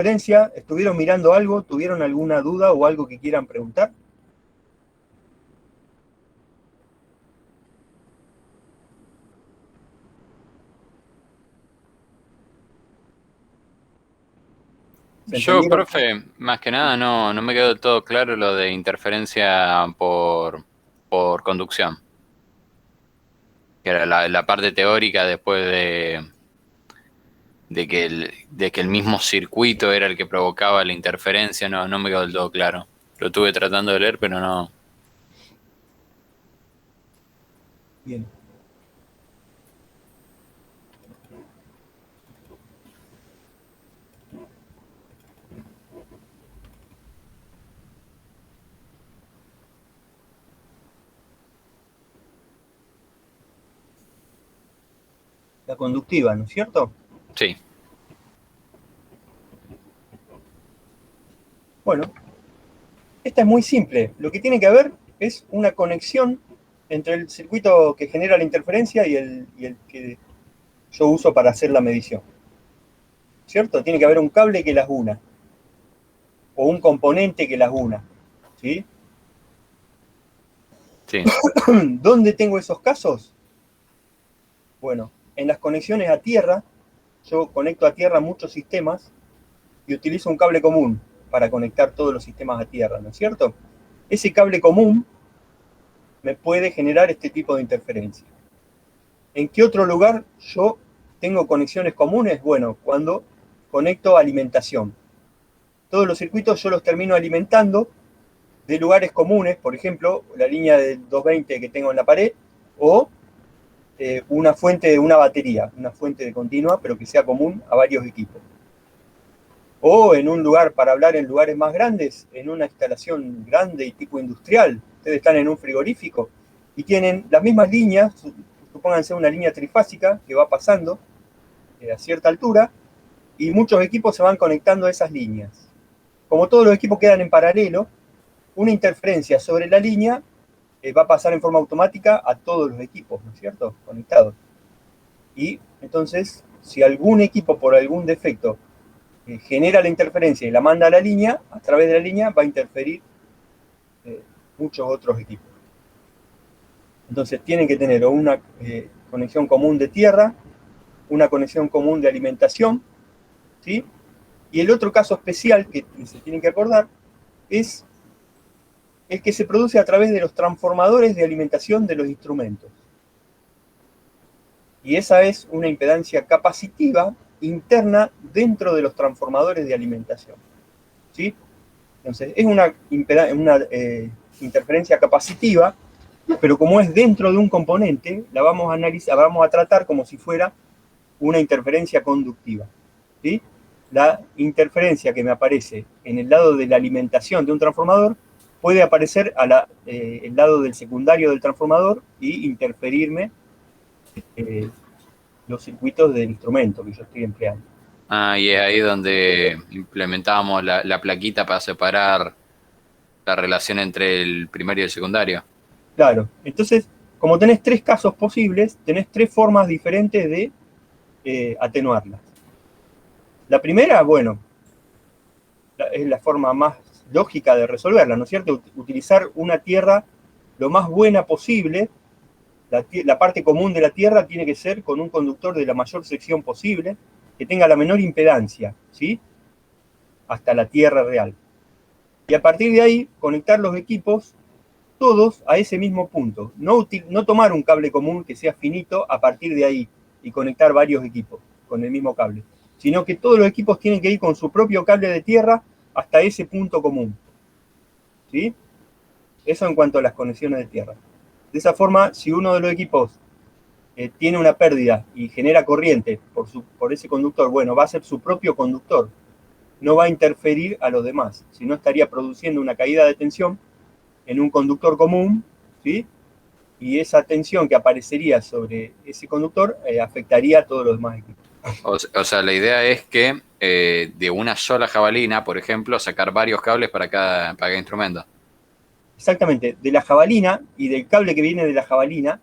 conferencia, ¿estuvieron mirando algo? ¿Tuvieron alguna duda o algo que quieran preguntar? ¿Se Yo, entendieron? profe, más que nada no me quedó del todo claro lo de interferencia por conducción, que era la parte teórica después de que el mismo circuito era el que provocaba la interferencia, no me quedó del todo claro. Lo estuve tratando de leer, pero no. Bien. La conductiva, ¿no es cierto? Sí, Bueno, esta es muy simple. Lo que tiene que haber es una conexión entre el circuito que genera la interferencia y el que yo uso para hacer la medición. ¿Cierto? Tiene que haber un cable que las una, o un componente que las una. ¿Sí? sí, ¿Dónde tengo esos casos? Bueno, en las conexiones a tierra, yo conecto a tierra muchos sistemas y utilizo un cable común para conectar todos los sistemas a tierra, ¿no es cierto? Ese cable común me puede generar este tipo de interferencia. ¿En qué otro lugar yo tengo conexiones comunes? Bueno, cuando conecto alimentación. Todos los circuitos yo los termino alimentando de lugares comunes, por ejemplo, la línea de 220 que tengo en la pared, o una fuente de una batería, una fuente de continua, pero que sea común a varios equipos. O en un lugar, para hablar en lugares más grandes, en una instalación grande y tipo industrial. Ustedes están en un frigorífico y tienen las mismas líneas, supónganse una línea trifásica que va pasando a cierta altura, y muchos equipos se van conectando a esas líneas. Como todos los equipos quedan en paralelo, una interferencia sobre la línea va a pasar en forma automática a todos los equipos, ¿no es cierto? Conectados. Y entonces, si algún equipo por algún defecto genera la interferencia y la manda a la línea, a través de la línea va a interferir muchos otros equipos. Entonces tienen que tener una conexión común de tierra, una conexión común de alimentación, ¿sí? Y el otro caso especial que se tienen que acordar es el que se produce a través de los transformadores de alimentación de los instrumentos. Y esa es una impedancia capacitiva interna dentro de los transformadores de alimentación. ¿Sí? Entonces, es una interferencia capacitiva, pero como es dentro de un componente, la vamos a analizar, vamos a tratar como si fuera una interferencia conductiva. ¿Sí? La interferencia que me aparece en el lado de la alimentación de un transformador puede aparecer a el lado del secundario del transformador y interferirme eh, los circuitos del instrumento que yo estoy empleando. ah, y es ahí donde implementábamos la plaquita para separar la relación entre el primario y el secundario. Claro, entonces, como tenés tres casos posibles, tenés tres formas diferentes de atenuarlas. La primera, bueno, es la forma más lógica de resolverla, ¿no es cierto? Utilizar una tierra lo más buena posible. La parte común de la tierra tiene que ser con un conductor de la mayor sección posible, que tenga la menor impedancia, ¿sí? Hasta la tierra real. Y a partir de ahí, conectar los equipos todos a ese mismo punto. No tomar un cable común que sea finito a partir de ahí y conectar varios equipos con el mismo cable, sino que todos los equipos tienen que ir con su propio cable de tierra hasta ese punto común. ¿Sí? Eso en cuanto a las conexiones de tierra. De esa forma, si uno de los equipos tiene una pérdida y genera corriente por ese conductor, bueno, va a ser su propio conductor, no va a interferir a los demás, sino estaría produciendo una caída de tensión en un conductor común, ¿sí? Y esa tensión que aparecería sobre ese conductor afectaría a todos los demás equipos. O sea, la idea es que de una sola jabalina, por ejemplo, sacar varios cables para cada instrumento. Exactamente, de la jabalina y del cable que viene de la jabalina,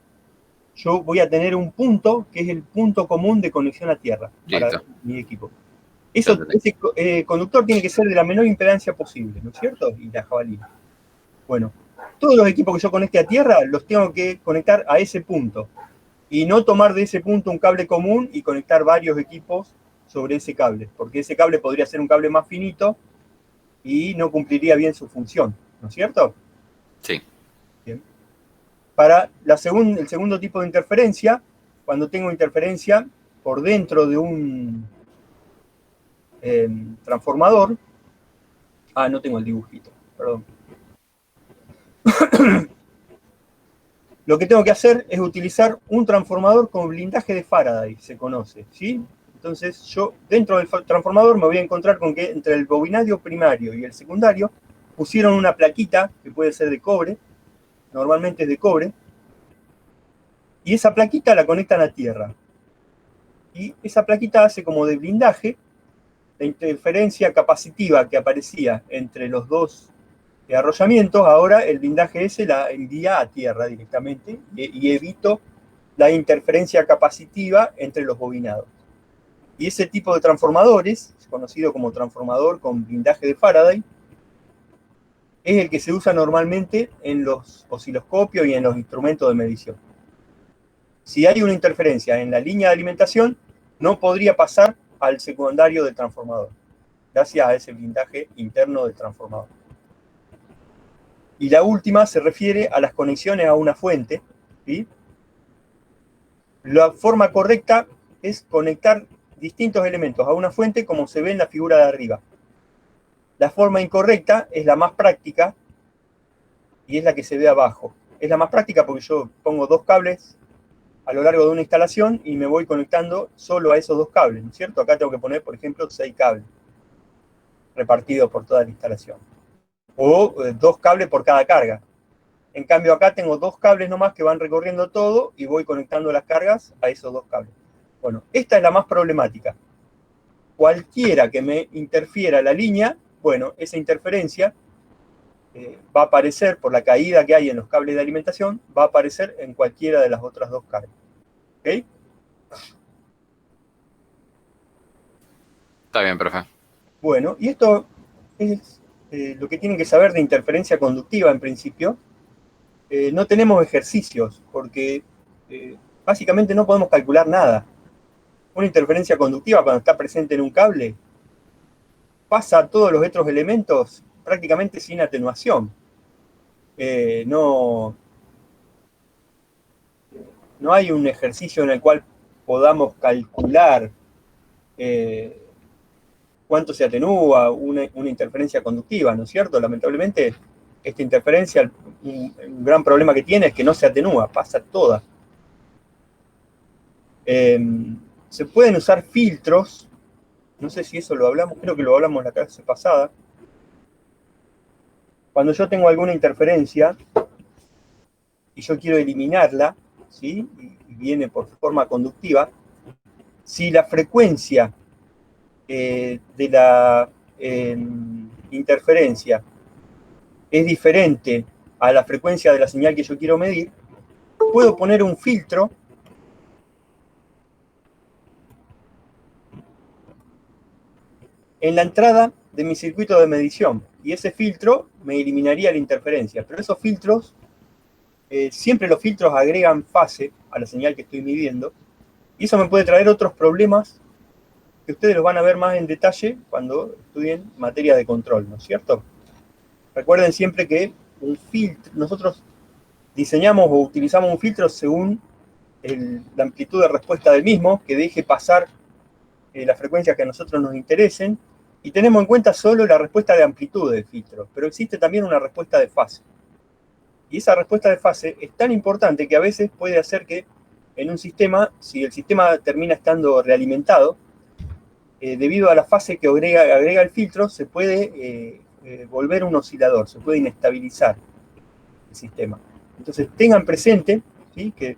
yo voy a tener un punto que es el punto común de conexión a tierra para Listo. mi equipo. Ese conductor tiene que ser de la menor impedancia posible, ¿no es cierto? Y la jabalina. Bueno, todos los equipos que yo conecte a tierra los tengo que conectar a ese punto. Y no tomar de ese punto un cable común y conectar varios equipos sobre ese cable, porque ese cable podría ser un cable más finito y no cumpliría bien su función, ¿no es cierto? Sí. Bien. Para el segundo tipo de interferencia, cuando tengo interferencia por dentro de un transformador, no tengo el dibujito, perdón. Lo que tengo que hacer es utilizar un transformador con blindaje de Faraday, se conoce, ¿sí? Entonces yo dentro del transformador me voy a encontrar con que entre el bobinario primario y el secundario pusieron una plaquita que puede ser de cobre, normalmente es de cobre, y esa plaquita la conectan a tierra. Y esa plaquita hace como de blindaje la interferencia capacitiva que aparecía entre los dos arrollamientos, ahora el blindaje ese la envía a tierra directamente y evito la interferencia capacitiva entre los bobinados. Y ese tipo de transformadores, conocido como transformador con blindaje de Faraday, es el que se usa normalmente en los osciloscopios y en los instrumentos de medición. Si hay una interferencia en la línea de alimentación, no podría pasar al secundario del transformador, gracias a ese blindaje interno del transformador. Y la última se refiere a las conexiones a una fuente, ¿sí? La forma correcta es conectar distintos elementos a una fuente como se ve en la figura de arriba. La forma incorrecta es la más práctica y es la que se ve abajo. Es la más práctica porque yo pongo dos cables a lo largo de una instalación y me voy conectando solo a esos dos cables, ¿no es cierto? Acá tengo que poner, por ejemplo, 6 cables repartidos por toda la instalación. O 2 cables por cada carga. En cambio acá tengo 2 cables nomás que van recorriendo todo y voy conectando las cargas a esos 2 cables. Bueno, esta es la más problemática. Cualquiera que me interfiera la línea, bueno, esa interferencia va a aparecer por la caída que hay en los cables de alimentación, va a aparecer en cualquiera de las otras 2 cargas. ¿Ok? Está bien, profe. Bueno, y esto es lo que tienen que saber de interferencia conductiva en principio. No tenemos ejercicios porque básicamente no podemos calcular nada. Una interferencia conductiva cuando está presente en un cable pasa a todos los otros elementos prácticamente sin atenuación. No hay un ejercicio en el cual podamos calcular cuánto se atenúa una interferencia conductiva, ¿no es cierto? Lamentablemente, esta interferencia, un gran problema que tiene es que no se atenúa, pasa toda. Se pueden usar filtros, no sé si eso lo hablamos, creo que lo hablamos la clase pasada. Cuando yo tengo alguna interferencia y yo quiero eliminarla, ¿sí? Y viene por forma conductiva, si la frecuencia de la interferencia es diferente a la frecuencia de la señal que yo quiero medir, puedo poner un filtro en la entrada de mi circuito de medición y ese filtro me eliminaría la interferencia. Pero esos filtros, siempre los filtros agregan fase a la señal que estoy midiendo y eso me puede traer otros problemas que ustedes los van a ver más en detalle cuando estudien materia de control, ¿no es cierto? Recuerden siempre que un filtro, nosotros diseñamos o utilizamos un filtro según la amplitud de respuesta del mismo, que deje pasar las frecuencias que a nosotros nos interesen, y tenemos en cuenta solo la respuesta de amplitud del filtro, pero existe también una respuesta de fase. Y esa respuesta de fase es tan importante que a veces puede hacer que en un sistema, si el sistema termina estando realimentado, debido a la fase que agrega el filtro, se puede volver un oscilador, se puede inestabilizar el sistema. Entonces tengan presente, ¿sí?, que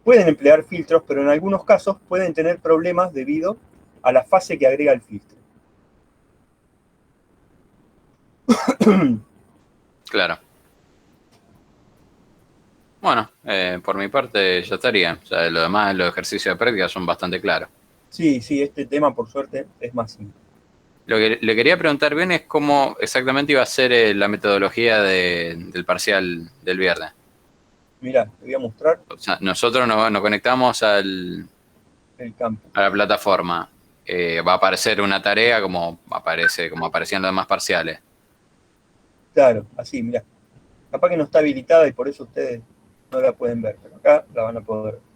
pueden emplear filtros, pero en algunos casos pueden tener problemas debido a la fase que agrega el filtro. Claro. Bueno, por mi parte ya estaría. O sea, lo demás, los ejercicios de práctica son bastante claros. Sí, sí, este tema por suerte es más simple. Lo que le quería preguntar bien es cómo exactamente iba a ser la metodología del parcial del viernes. Mirá, te voy a mostrar O sea, nosotros nos conectamos el campo. a la plataforma. Va a aparecer una tarea como aparecían los demás parciales. Claro, así, mirá. Capaz que no está habilitada y por eso ustedes no la pueden ver, pero acá la van a poder ver.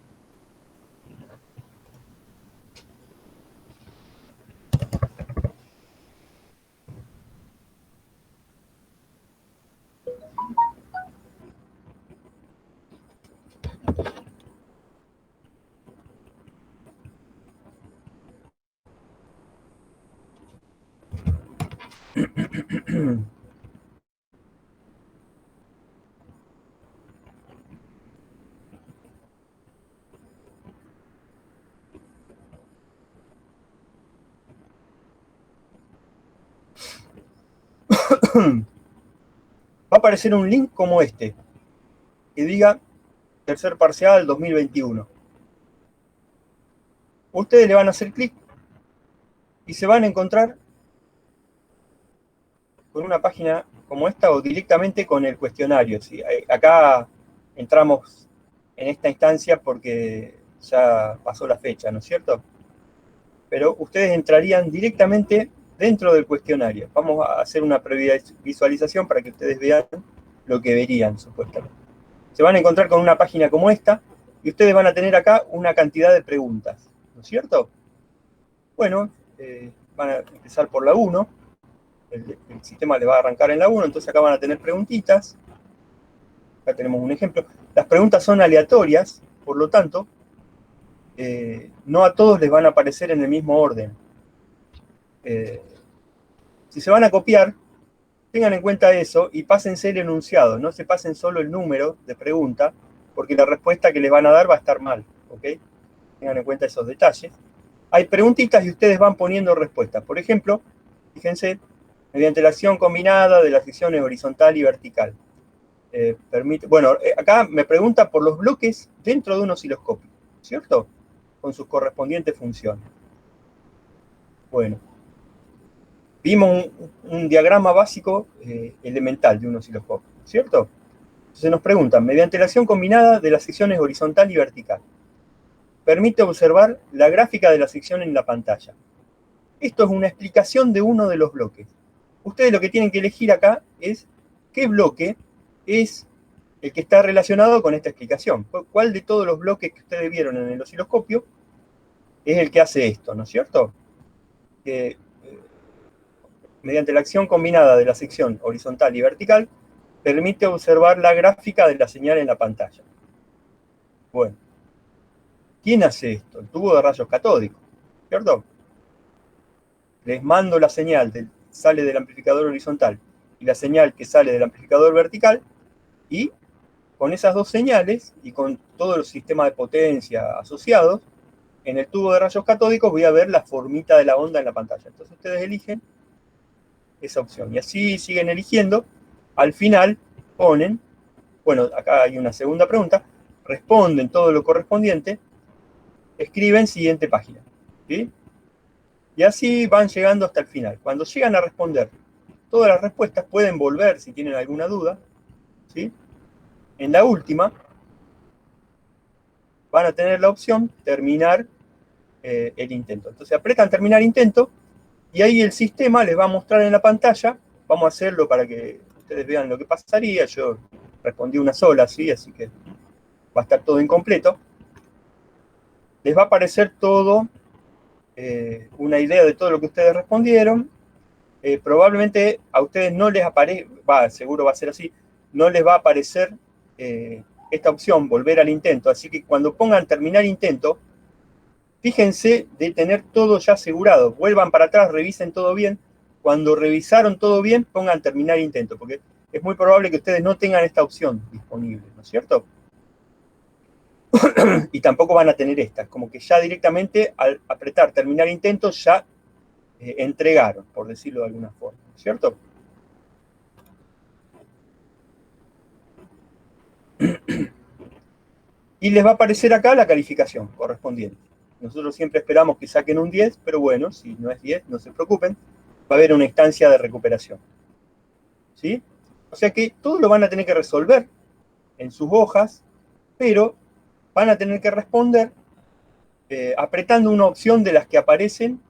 Va a aparecer un link como este, que diga tercer parcial 2021. Ustedes le van a hacer clic y se van a encontrar con una página como esta o directamente con el cuestionario. ¿Sí? Acá entramos en esta instancia porque ya pasó la fecha, ¿no es cierto? Pero ustedes entrarían directamente dentro del cuestionario. Vamos a hacer una previsualización para que ustedes vean lo que verían, supuestamente. Se van a encontrar con una página como esta y ustedes van a tener acá una cantidad de preguntas, ¿no es cierto? Bueno, van a empezar por la 1, el sistema le va a arrancar en la 1, entonces acá van a tener preguntitas, acá tenemos un ejemplo. Las preguntas son aleatorias, por lo tanto, no a todos les van a aparecer en el mismo orden. Si se van a copiar, tengan en cuenta eso y pásense el enunciado, no se pasen solo el número de pregunta, porque la respuesta que les van a dar va a estar mal, ¿ok? Tengan en cuenta esos detalles. Hay preguntitas y ustedes van poniendo respuestas. Por ejemplo, fíjense, mediante la acción combinada de las secciones horizontal y vertical. Acá me pregunta por los bloques dentro de un osciloscopio, ¿cierto? Con sus correspondientes funciones. Bueno, vimos un diagrama básico elemental de un osciloscopio, ¿cierto? Entonces nos preguntan, mediante la acción combinada de las secciones horizontal y vertical, permite observar la gráfica de la sección en la pantalla. Esto es una explicación de uno de los bloques. Ustedes lo que tienen que elegir acá es qué bloque es el que está relacionado con esta explicación. ¿Cuál de todos los bloques que ustedes vieron en el osciloscopio es el que hace esto, ¿no es cierto? Mediante la acción combinada de la sección horizontal y vertical, permite observar la gráfica de la señal en la pantalla. Bueno, ¿quién hace esto? El tubo de rayos catódicos, ¿cierto? Les mando la señal que sale del amplificador horizontal y la señal que sale del amplificador vertical, y con esas dos señales y con todo el sistema de potencia asociados, en el tubo de rayos catódicos voy a ver la formita de la onda en la pantalla. Entonces ustedes eligen esa opción y así siguen eligiendo. Al final ponen, bueno, acá hay una segunda pregunta, responden todo lo correspondiente, escriben siguiente página, ¿sí? Y así van llegando hasta el final. Cuando llegan a responder todas las respuestas, pueden volver si tienen alguna duda, ¿sí? En la última, van a tener la opción terminar el intento. Entonces apretan terminar intento y ahí el sistema les va a mostrar en la pantalla. Vamos a hacerlo para que ustedes vean lo que pasaría. Yo respondí una sola, ¿sí? Así que va a estar todo incompleto. Les va a aparecer todo, una idea de todo lo que ustedes respondieron. Probablemente a ustedes no les aparezca, seguro va a ser así, no les va a aparecer esta opción, volver al intento. Así que cuando pongan terminar intento, fíjense de tener todo ya asegurado. Vuelvan para atrás, revisen todo bien. Cuando revisaron todo bien, pongan terminar intento, porque es muy probable que ustedes no tengan esta opción disponible, ¿no es cierto? Y tampoco van a tener esta, como que ya directamente al apretar terminar intento ya entregaron, por decirlo de alguna forma, ¿no es cierto? Y les va a aparecer acá la calificación correspondiente. Nosotros siempre esperamos que saquen un 10, pero bueno, si no es 10, no se preocupen, va a haber una instancia de recuperación. ¿Sí? O sea que todo lo van a tener que resolver en sus hojas, pero van a tener que responder apretando una opción de las que aparecen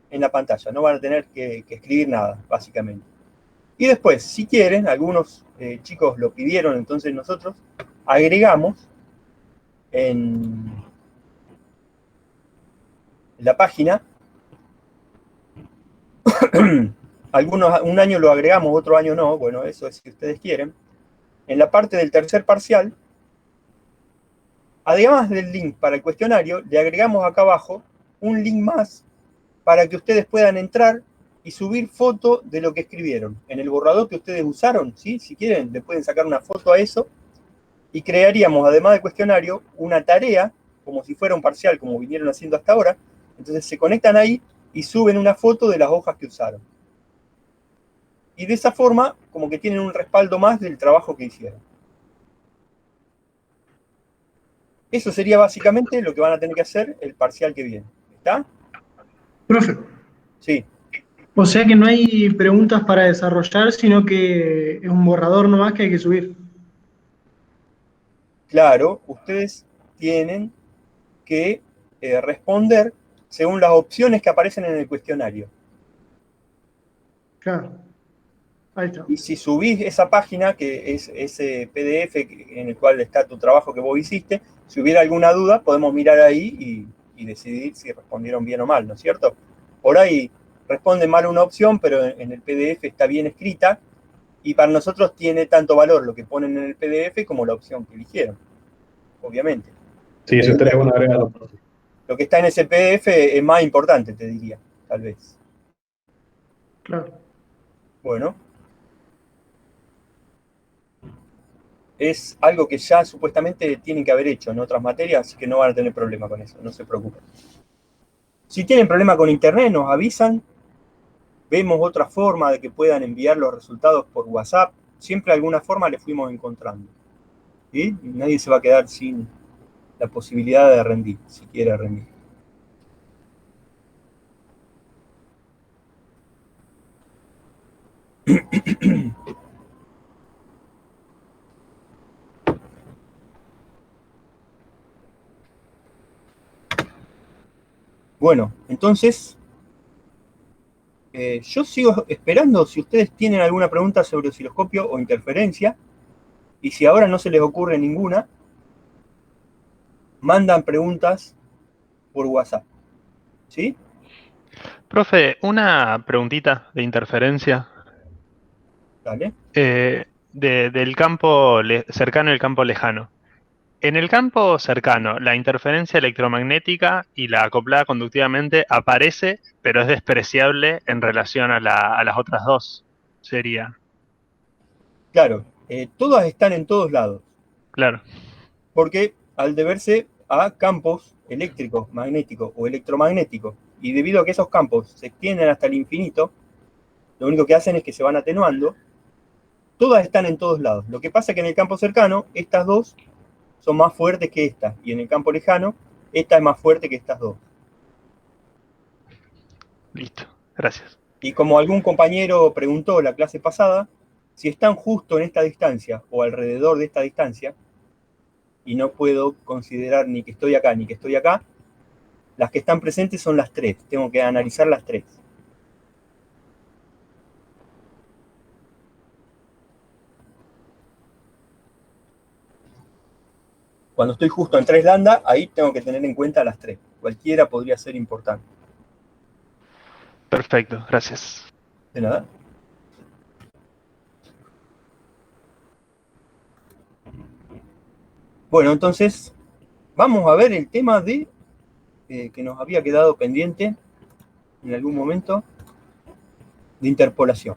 en la pantalla. No van a tener que escribir nada, básicamente. Y después, si quieren, algunos chicos lo pidieron, entonces nosotros agregamos en la página, algunos un año lo agregamos, otro año no, bueno, eso es si ustedes quieren. En la parte del tercer parcial, además del link para el cuestionario, le agregamos acá abajo un link más para que ustedes puedan entrar y subir foto de lo que escribieron. En el borrador que ustedes usaron, ¿sí? Si quieren, le pueden sacar una foto a eso y crearíamos, además del cuestionario, una tarea, como si fuera un parcial, como vinieron haciendo hasta ahora. Entonces se conectan ahí y suben una foto de las hojas que usaron. Y de esa forma, como que tienen un respaldo más del trabajo que hicieron. Eso sería básicamente lo que van a tener que hacer el parcial que viene. ¿Está? Profe, Sí. o sea que no hay preguntas para desarrollar, sino que es un borrador nomás que hay que subir. Claro, ustedes tienen que responder según las opciones que aparecen en el cuestionario. Claro, ahí está. Y si subís esa página, que es ese PDF en el cual está tu trabajo que vos hiciste, si hubiera alguna duda, podemos mirar ahí y decidir si respondieron bien o mal, ¿no es cierto? Por ahí responde mal una opción, pero en el PDF está bien escrita, y para nosotros tiene tanto valor lo que ponen en el PDF como la opción que eligieron, obviamente. Sí, eso estaría bueno agregarlo. Lo que está en ese PDF es más importante, te diría, tal vez. Claro. Bueno. Es algo que ya supuestamente tienen que haber hecho en otras materias, así que no van a tener problema con eso, no se preocupen. Si tienen problema con internet, nos avisan, vemos otra forma de que puedan enviar los resultados por WhatsApp, siempre alguna forma le fuimos encontrando. ¿Sí? Y nadie se va a quedar sin la posibilidad de rendir, si quiere rendir. Bueno, entonces, yo sigo esperando si ustedes tienen alguna pregunta sobre osciloscopio o interferencia, y si ahora no se les ocurre ninguna, mandan preguntas por WhatsApp. ¿Sí? Profe, una preguntita de interferencia. Dale. Del campo cercano y el campo lejano. En el campo cercano, la interferencia electromagnética y la acoplada conductivamente aparece, pero es despreciable en relación a las otras dos. Sería, Claro, todas están en todos lados, claro, porque al deberse a campos eléctricos, magnéticos o electromagnéticos, y debido a que esos campos se extienden hasta el infinito, lo único que hacen es que se van atenuando, todas están en todos lados. Lo que pasa es que en el campo cercano, estas dos son más fuertes que esta, y en el campo lejano, esta es más fuerte que estas dos. listo, gracias. Y como algún compañero preguntó la clase pasada, si están justo en esta distancia o alrededor de esta distancia, y no puedo considerar ni que estoy acá ni que estoy acá, las que están presentes son las tres, tengo que analizar las tres. Cuando estoy justo en 3 lambda, ahí tengo que tener en cuenta las tres. Cualquiera podría ser importante. Perfecto, gracias. ¿De nada? Bueno, entonces, vamos a ver el tema de que nos había quedado pendiente en algún momento, de interpolación.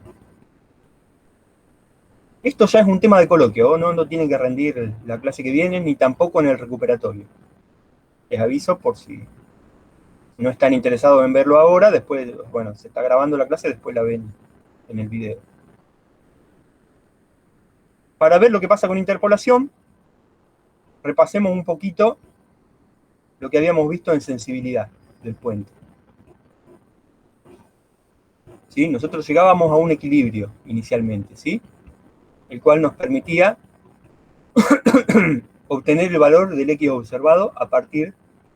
Esto ya es un tema de coloquio, no lo tienen que rendir la clase que viene, ni tampoco en el recuperatorio. Les aviso por si no están interesados en verlo ahora, después, bueno, se está grabando la clase, después la ven en el video. Para ver lo que pasa con interpolación, repasemos un poquito lo que habíamos visto en sensibilidad del puente. ¿Sí? Nosotros llegábamos a un equilibrio inicialmente, ¿sí? El cual nos permitía obtener el valor del X observado a partir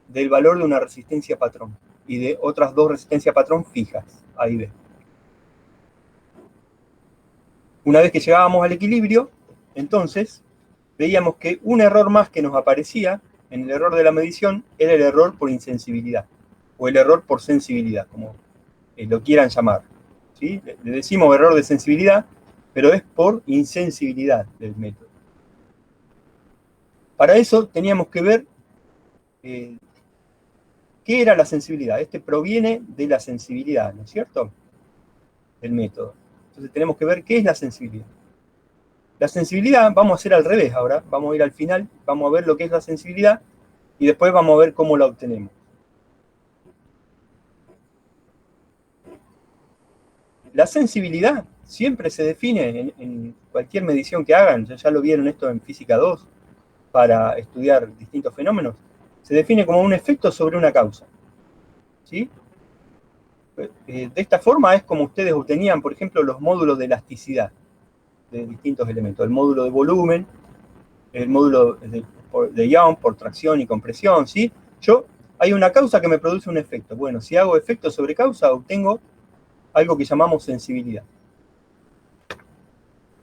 del valor de una resistencia patrón y de otras dos resistencias patrón fijas, A y B. Una vez que llegábamos al equilibrio, entonces veíamos que un error más que nos aparecía en el error de la medición era el error por insensibilidad, o el error por sensibilidad, como lo quieran llamar. ¿Sí? Le decimos error de sensibilidad, pero es por insensibilidad del método. Para eso teníamos que ver qué era la sensibilidad. Este proviene de la sensibilidad, ¿no es cierto? Del método. Entonces tenemos que ver qué es la sensibilidad. La sensibilidad, vamos a hacer al revés ahora, vamos a ir al final, vamos a ver lo que es la sensibilidad y después vamos a ver cómo la obtenemos. La sensibilidad siempre se define en cualquier medición que hagan, ya lo vieron esto en Física 2, para estudiar distintos fenómenos, se define como un efecto sobre una causa. ¿Sí? De esta forma es como ustedes obtenían, por ejemplo, los módulos de elasticidad de distintos elementos. El módulo de volumen, el módulo de Young por tracción y compresión, ¿sí? Hay una causa que me produce un efecto. Bueno, si hago efecto sobre causa, obtengo algo que llamamos sensibilidad.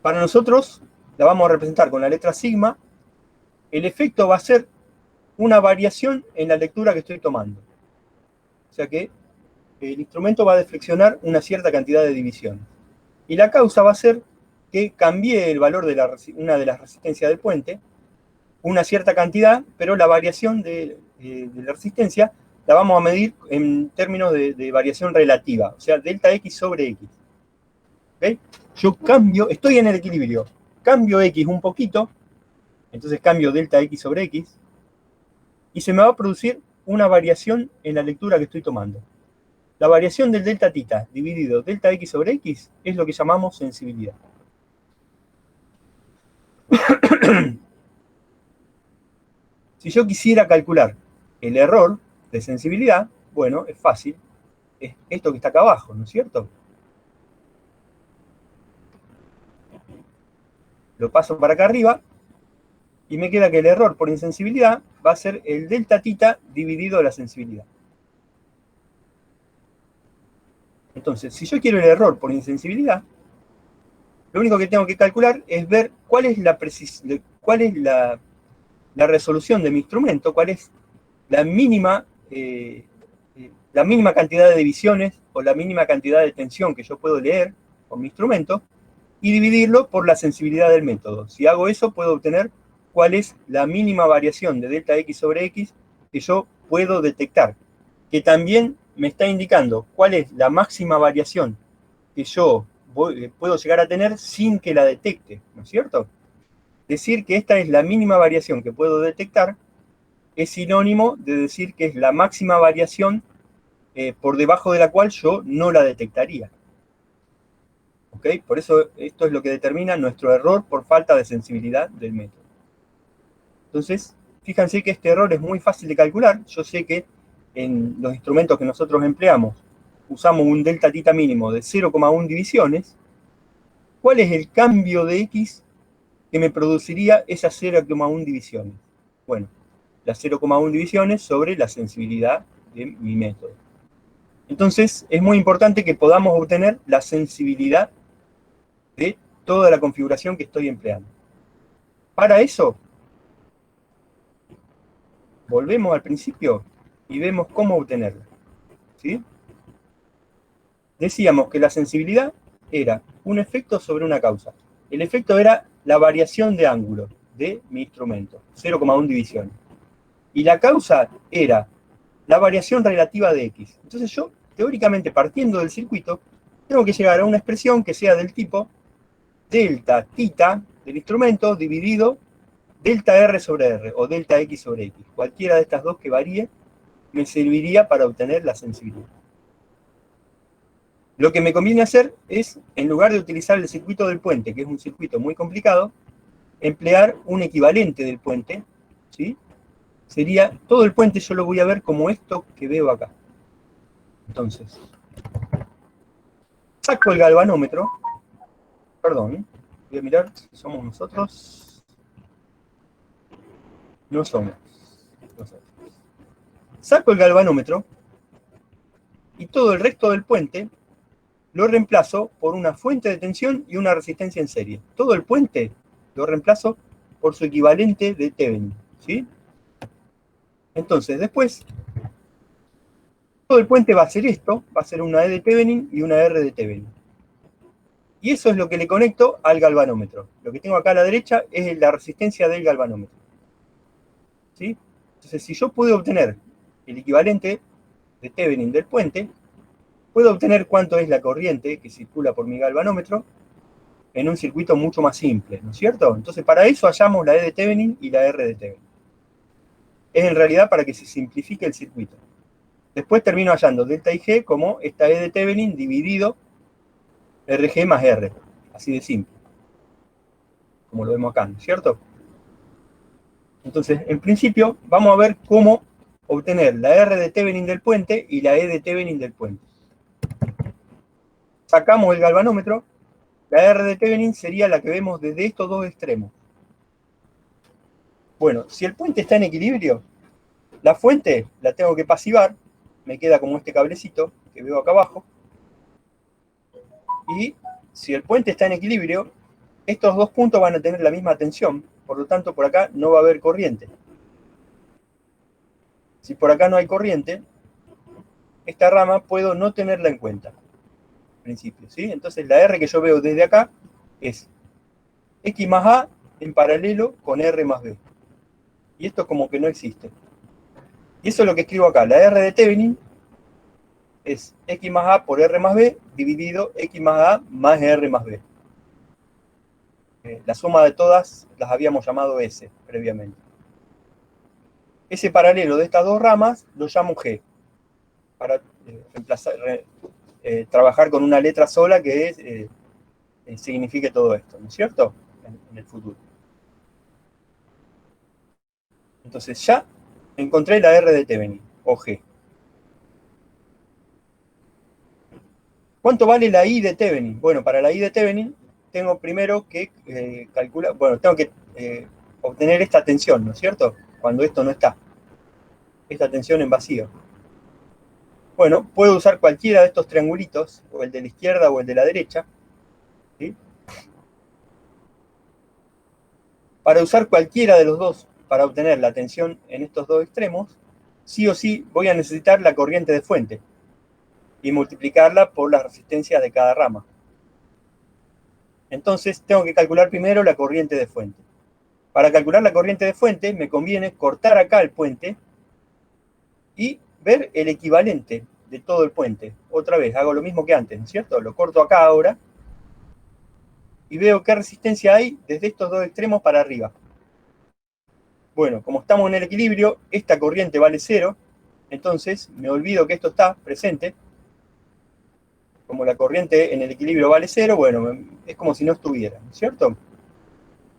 Para nosotros, la vamos a representar con la letra sigma. El efecto va a ser una variación en la lectura que estoy tomando. O sea que el instrumento va a deflexionar una cierta cantidad de divisiones. Y la causa va a ser que cambie el valor de una de las resistencias del puente, una cierta cantidad, pero la variación de la resistencia la vamos a medir en términos de variación relativa, o sea, delta X sobre X. ¿Okay? Yo cambio, estoy en el equilibrio, cambio X un poquito, entonces cambio delta X sobre X, y se me va a producir una variación en la lectura que estoy tomando. La variación del delta tita dividido delta X sobre X es lo que llamamos sensibilidad. Si yo quisiera calcular el error de sensibilidad, bueno, es fácil. Es esto que está acá abajo, ¿no es cierto? Lo paso para acá arriba y me queda que el error por insensibilidad va a ser el delta tita dividido la sensibilidad. Entonces, si yo quiero el error por insensibilidad, lo único que tengo que calcular es ver cuál es la resolución de mi instrumento, cuál es la mínima cantidad de divisiones o la mínima cantidad de tensión que yo puedo leer con mi instrumento y dividirlo por la sensibilidad del método. Si hago eso, puedo obtener cuál es la mínima variación de delta X sobre X que yo puedo detectar, que también me está indicando cuál es la máxima variación que yo puedo llegar a tener sin que la detecte, ¿no es cierto? Decir que esta es la mínima variación que puedo detectar es sinónimo de decir que es la máxima variación por debajo de la cual yo no la detectaría. ¿Ok? Por eso esto es lo que determina nuestro error por falta de sensibilidad del método. Entonces, fíjense que este error es muy fácil de calcular. Yo sé que en los instrumentos que nosotros empleamos usamos un delta tita mínimo de 0,1 divisiones. ¿Cuál es el cambio de X que me produciría esas 0,1 divisiones? Bueno, las 0,1 divisiones sobre la sensibilidad de mi método. Entonces, es muy importante que podamos obtener la sensibilidad de toda la configuración que estoy empleando. Para eso, volvemos al principio y vemos cómo obtenerla. ¿Sí? Decíamos que la sensibilidad era un efecto sobre una causa. El efecto era la variación de ángulo de mi instrumento, 0,1 divisiones. Y la causa era la variación relativa de X. Entonces yo, teóricamente, partiendo del circuito, tengo que llegar a una expresión que sea del tipo delta tita del instrumento dividido delta R sobre R o delta X sobre X. Cualquiera de estas dos que varíe me serviría para obtener la sensibilidad. Lo que me conviene hacer es, en lugar de utilizar el circuito del puente, que es un circuito muy complicado, emplear un equivalente del puente, ¿sí? sería, todo el puente yo lo voy a ver como esto que veo acá. Entonces, saco el galvanómetro, perdón, voy a mirar si somos nosotros. No somos nosotros. Saco el galvanómetro y todo el resto del puente lo reemplazo por una fuente de tensión y una resistencia en serie. Todo el puente lo reemplazo por su equivalente de Thevenin, ¿sí? Entonces, después, todo el puente va a ser esto, va a ser una E de Thevenin y una R de Thevenin. Y eso es lo que le conecto al galvanómetro. Lo que tengo acá a la derecha es la resistencia del galvanómetro, ¿sí? Entonces, si yo puedo obtener el equivalente de Thevenin del puente, puedo obtener cuánto es la corriente que circula por mi galvanómetro en un circuito mucho más simple, ¿no es cierto? Entonces, para eso hallamos la E de Thevenin y la R de Thevenin. Es en realidad para que se simplifique el circuito. Después termino hallando delta y G como esta E de Thevenin dividido RG más R. Así de simple. Como lo vemos acá, ¿no es cierto? Entonces, en principio, vamos a ver cómo obtener la R de Thevenin del puente y la E de Thevenin del puente. Sacamos el galvanómetro. La R de Thevenin sería la que vemos desde estos dos extremos. Bueno, si el puente está en equilibrio, la fuente la tengo que pasivar, me queda como este cablecito que veo acá abajo, y si el puente está en equilibrio, estos dos puntos van a tener la misma tensión, por lo tanto por acá no va a haber corriente. Si por acá no hay corriente, esta rama puedo no tenerla en cuenta, en principio, ¿sí? Entonces la R que yo veo desde acá es X más A en paralelo con R más B. Y esto como que no existe. Y eso es lo que escribo acá. La R de Thevenin es X más A por R más B dividido X más A más R más B. La suma de todas las habíamos llamado S previamente. Ese paralelo de estas dos ramas lo llamo G, para trabajar con una letra sola que signifique todo esto, ¿no es cierto? En el futuro. Entonces ya encontré la R de Thevenin, o G. ¿Cuánto vale la I de Thevenin? Bueno, para la I de Thevenin tengo primero que calcular, bueno, tengo que obtener esta tensión, ¿no es cierto? Cuando esto no está. Esta tensión en vacío. Bueno, puedo usar cualquiera de estos triangulitos, o el de la izquierda o el de la derecha, ¿sí? Para usar cualquiera de los dos, para obtener la tensión en estos dos extremos, sí o sí voy a necesitar la corriente de fuente y multiplicarla por la resistencia de cada rama. Entonces tengo que calcular primero la corriente de fuente. Para calcular la corriente de fuente me conviene cortar acá el puente y ver el equivalente de todo el puente. Otra vez, hago lo mismo que antes, ¿no es cierto? Lo corto acá ahora y veo qué resistencia hay desde estos dos extremos para arriba. Bueno, como estamos en el equilibrio, esta corriente vale 0, entonces me olvido que esto está presente. Como la corriente en el equilibrio vale 0, bueno, es como si no estuviera, ¿no es cierto?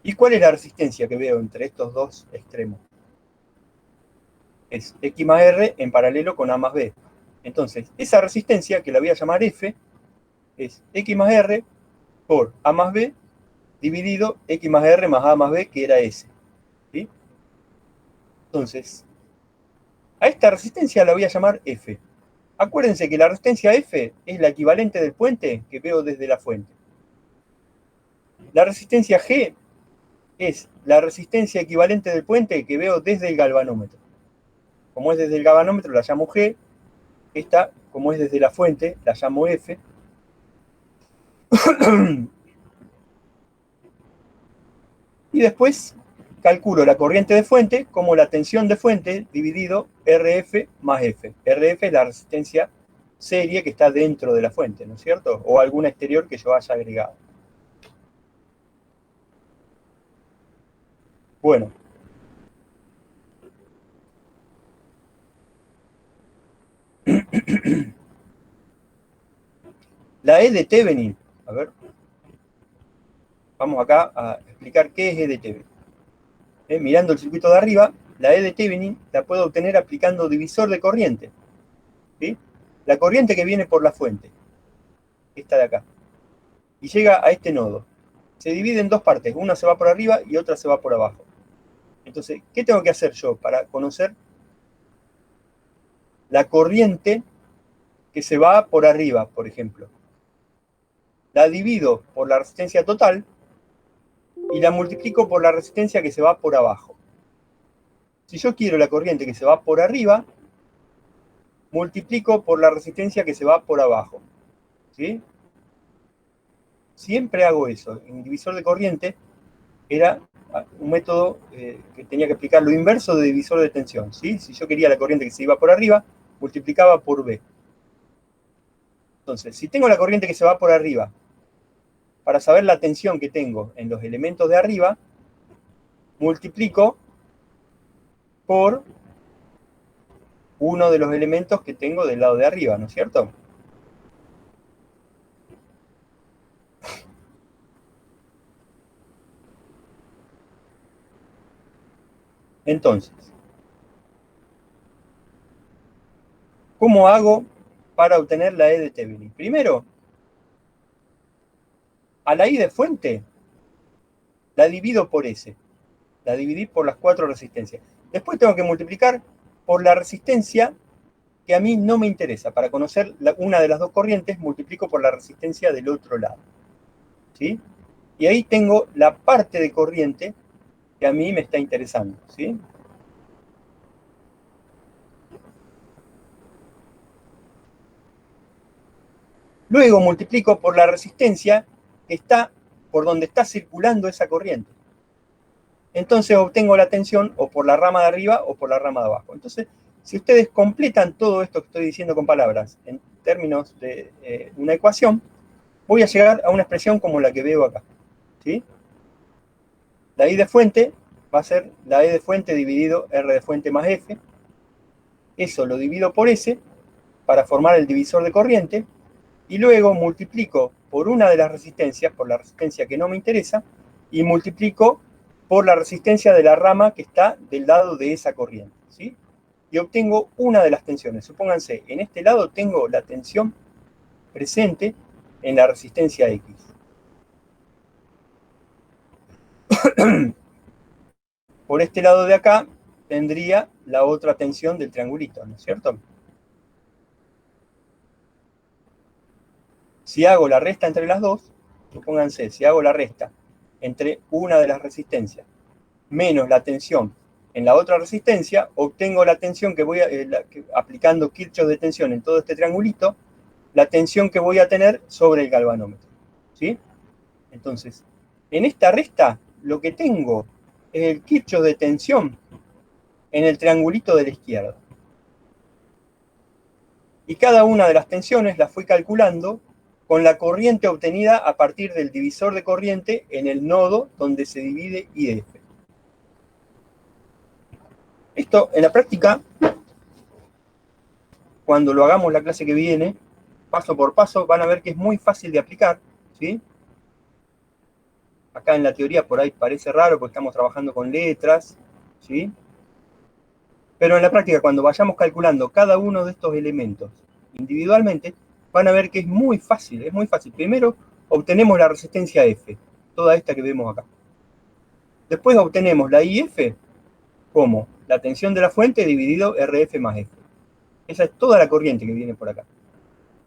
¿Y cuál es la resistencia que veo entre estos dos extremos? Es X más R en paralelo con A más B. Entonces, esa resistencia, que la voy a llamar F, es X más R por A más B dividido X más R más A más B, que era S. ¿Sí? Entonces, a esta resistencia la voy a llamar F. Acuérdense que la resistencia F es la equivalente del puente que veo desde la fuente. La resistencia G es la resistencia equivalente del puente que veo desde el galvanómetro. Como es desde el galvanómetro, la llamo G. Esta, como es desde la fuente, la llamo F. Y después calculo la corriente de fuente como la tensión de fuente dividido RF más F. RF es la resistencia serie que está dentro de la fuente, ¿no es cierto? O alguna exterior que yo haya agregado. Bueno. La E de Thevenin. A ver. Vamos acá a explicar qué es E de Thevenin. Mirando el circuito de arriba, la E de Thevenin la puedo obtener aplicando divisor de corriente. ¿Sí? La corriente que viene por la fuente, esta de acá, y llega a este nodo. Se divide en dos partes, una se va por arriba y otra se va por abajo. Entonces, ¿qué tengo que hacer yo para conocer la corriente que se va por arriba, por ejemplo? La divido por la resistencia total y la multiplico por la resistencia que se va por abajo. Si yo quiero la corriente que se va por arriba, multiplico por la resistencia que se va por abajo. ¿Sí? Siempre hago eso. En divisor de corriente era un método que tenía que aplicar lo inverso de divisor de tensión. ¿Sí? Si yo quería la corriente que se iba por arriba, multiplicaba por B. Entonces, si tengo la corriente que se va por arriba, para saber la tensión que tengo en los elementos de arriba, multiplico por uno de los elementos que tengo del lado de arriba, ¿no es cierto? Entonces, ¿cómo hago para obtener la E de Thevenin? Primero, a la I de fuente la divido por S. La dividí por las 4 resistencias. Después tengo que multiplicar por la resistencia que a mí no me interesa. Para conocer una de las dos corrientes, multiplico por la resistencia del otro lado. ¿Sí? Y ahí tengo la parte de corriente que a mí me está interesando. ¿Sí? Luego multiplico por la resistencia que está por donde está circulando esa corriente. Entonces obtengo la tensión o por la rama de arriba o por la rama de abajo. Entonces, si ustedes completan todo esto que estoy diciendo con palabras en términos de una ecuación, voy a llegar a una expresión como la que veo acá. ¿Sí? La I de fuente va a ser la E de fuente dividido R de fuente más F. Eso lo divido por S para formar el divisor de corriente. Y luego multiplico por una de las resistencias, por la resistencia que no me interesa, y multiplico por la resistencia de la rama que está del lado de esa corriente. ¿Sí? Y obtengo una de las tensiones. Supónganse, en este lado tengo la tensión presente en la resistencia X. Por este lado de acá tendría la otra tensión del triangulito, ¿no es cierto? Si hago la resta entre las dos, supónganse, si hago la resta entre una de las resistencias menos la tensión en la otra resistencia, obtengo la tensión que voy a, aplicando Kirchhoff de tensión en todo este triangulito, la tensión que voy a tener sobre el galvanómetro. ¿Sí? Entonces, en esta resta, lo que tengo es el Kirchhoff de tensión en el triangulito de la izquierda. Y cada una de las tensiones las fui calculando con la corriente obtenida a partir del divisor de corriente en el nodo donde se divide IF. Esto, en la práctica, cuando lo hagamos la clase que viene, paso por paso, van a ver que es muy fácil de aplicar, ¿sí? Acá en la teoría por ahí parece raro porque estamos trabajando con letras, ¿sí? Pero en la práctica, cuando vayamos calculando cada uno de estos elementos individualmente, van a ver que es muy fácil, es muy fácil. Primero, obtenemos la resistencia F, toda esta que vemos acá. Después obtenemos la IF como la tensión de la fuente dividido RF más F. Esa es toda la corriente que viene por acá.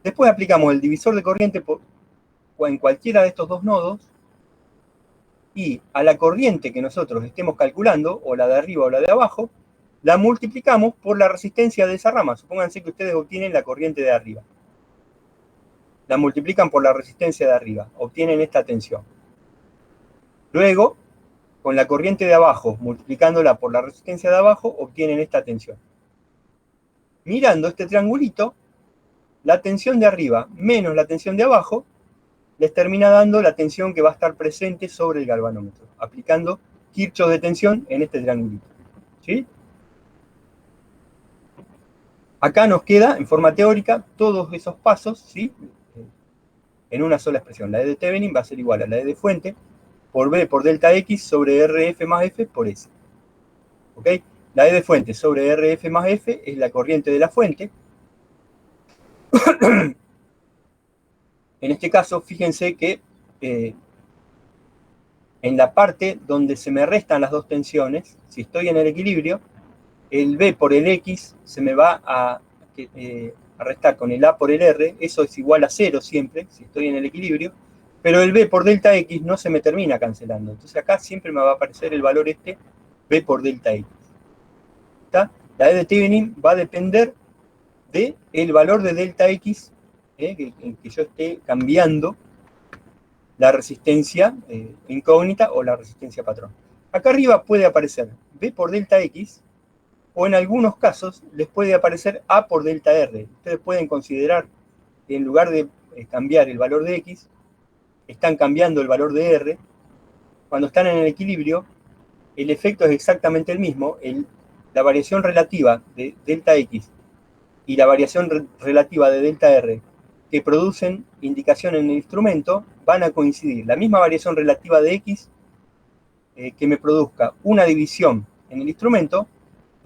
Después aplicamos el divisor de corriente en cualquiera de estos dos nodos y a la corriente que nosotros estemos calculando, o la de arriba o la de abajo, la multiplicamos por la resistencia de esa rama. Supónganse que ustedes obtienen la corriente de arriba. La multiplican por la resistencia de arriba, obtienen esta tensión. Luego, con la corriente de abajo, multiplicándola por la resistencia de abajo, obtienen esta tensión. Mirando este triangulito, la tensión de arriba menos la tensión de abajo, les termina dando la tensión que va a estar presente sobre el galvanómetro, aplicando Kirchhoff de tensión en este triangulito. ¿Sí? Acá nos queda, en forma teórica, todos esos pasos, ¿sí? En una sola expresión. La E de Thevenin va a ser igual a la E de fuente por B por delta X sobre RF más F por S. ¿Ok? La E de fuente sobre RF más F es la corriente de la fuente. En este caso, fíjense que en la parte donde se me restan las dos tensiones, si estoy en el equilibrio, el B por el X se me va a restar con el A por el R, eso es igual a 0 siempre, si estoy en el equilibrio, pero el B por delta X no se me termina cancelando. Entonces acá siempre me va a aparecer el valor este, B por delta X. ¿Está? La E de Thevenin va a depender del valor de delta X, en que yo esté cambiando la resistencia incógnita o la resistencia patrón. Acá arriba puede aparecer B por delta X, o en algunos casos les puede aparecer A por delta R. Ustedes pueden considerar que en lugar de cambiar el valor de X, están cambiando el valor de R. Cuando están en el equilibrio, el efecto es exactamente el mismo. La variación relativa de delta X y la variación relativa de delta R que producen indicación en el instrumento van a coincidir. La misma variación relativa de X que me produzca una división en el instrumento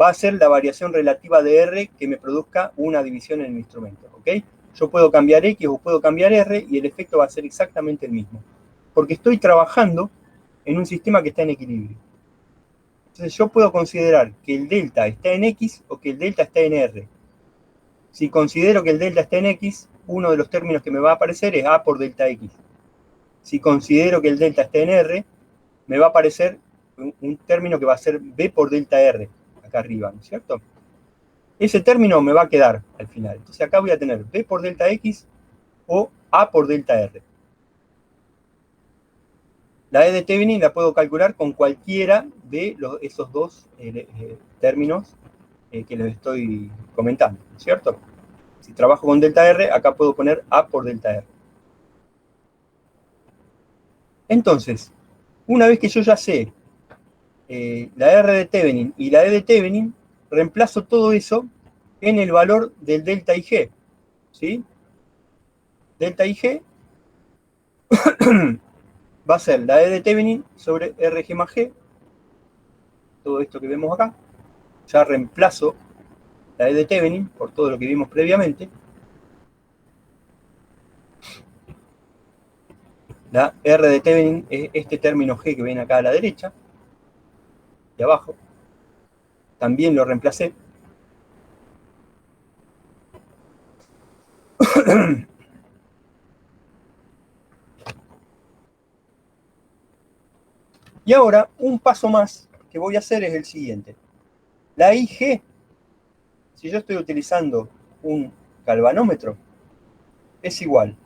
va a ser la variación relativa de R que me produzca una división en el instrumento. ¿Ok? Yo puedo cambiar X o puedo cambiar R y el efecto va a ser exactamente el mismo. Porque estoy trabajando en un sistema que está en equilibrio. Entonces yo puedo considerar que el delta está en X o que el delta está en R. Si considero que el delta está en X, uno de los términos que me va a aparecer es A por delta X. Si considero que el delta está en R, me va a aparecer un término que va a ser B por delta R, acá arriba, ¿no es cierto? Ese término me va a quedar al final. Entonces acá voy a tener B por delta X o A por delta R. La E de Thevenin la puedo calcular con cualquiera de esos dos términos que les estoy comentando, ¿no es cierto? Si trabajo con delta R, acá puedo poner A por delta R. Entonces, una vez que yo ya sé la R de Thevenin y la E de Thevenin, reemplazo todo eso en el valor del delta IG. ¿Sí? Delta IG va a ser la E de Thevenin sobre RG más G. Todo esto que vemos acá. Ya reemplazo la E de Thevenin por todo lo que vimos previamente. La R de Thevenin es este término G que ven acá a la derecha, de abajo. También lo reemplacé. Y ahora, un paso más que voy a hacer es el siguiente. La IG, si yo estoy utilizando un galvanómetro, es igual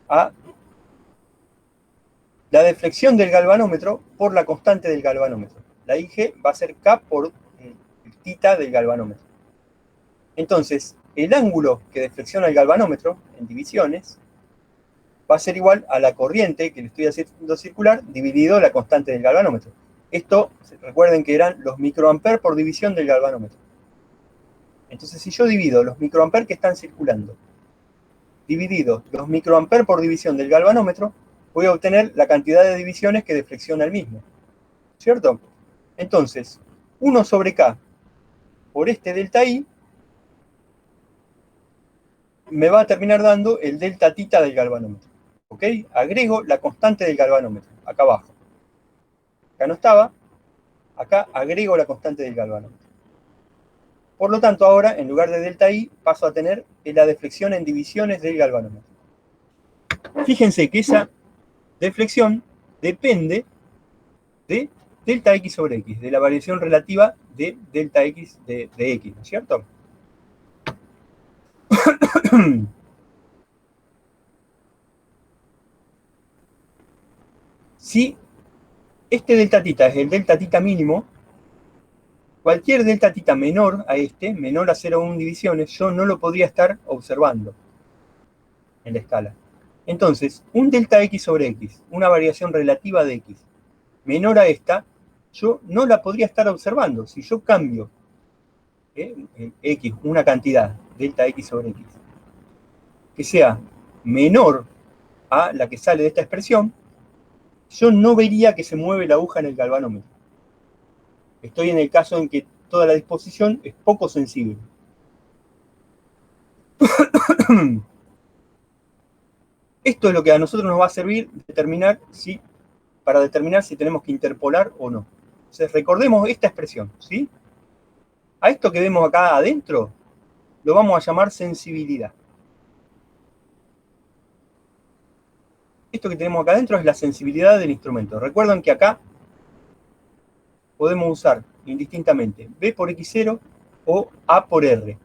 a la deflexión del galvanómetro por la constante del galvanómetro. La IG va a ser K por tita del galvanómetro. Entonces, el ángulo que deflexiona el galvanómetro en divisiones va a ser igual a la corriente que le estoy haciendo circular dividido la constante del galvanómetro. Esto, recuerden que eran los microamperes por división del galvanómetro. Entonces, si yo divido los microamperes que están circulando, dividido los microamperes por división del galvanómetro, voy a obtener la cantidad de divisiones que deflexiona el mismo. ¿Cierto? Entonces, 1 sobre K por este delta I me va a terminar dando el delta tita del galvanómetro. ¿Ok? Agrego la constante del galvanómetro, acá abajo. Acá no estaba, acá agrego la constante del galvanómetro. Por lo tanto, ahora, en lugar de delta I, paso a tener la deflexión en divisiones del galvanómetro. Fíjense que esa deflexión depende de delta X sobre X, de la variación relativa de delta X de X, ¿no es cierto? Si este delta tita es el delta tita mínimo, cualquier delta tita menor a este, menor a 0,1 divisiones, yo no lo podría estar observando en la escala. Entonces, un delta X sobre X, una variación relativa de X, menor a esta, yo no la podría estar observando. Si yo cambio X, una cantidad, delta X sobre X, que sea menor a la que sale de esta expresión, yo no vería que se mueve la aguja en el galvanómetro. Estoy en el caso en que toda la disposición es poco sensible. Esto es lo que a nosotros nos va a servir para determinar si tenemos que interpolar o no. Entonces recordemos esta expresión, ¿sí? A esto que vemos acá adentro lo vamos a llamar sensibilidad. Esto que tenemos acá adentro es la sensibilidad del instrumento. Recuerden que acá podemos usar indistintamente B por X0 o A por R.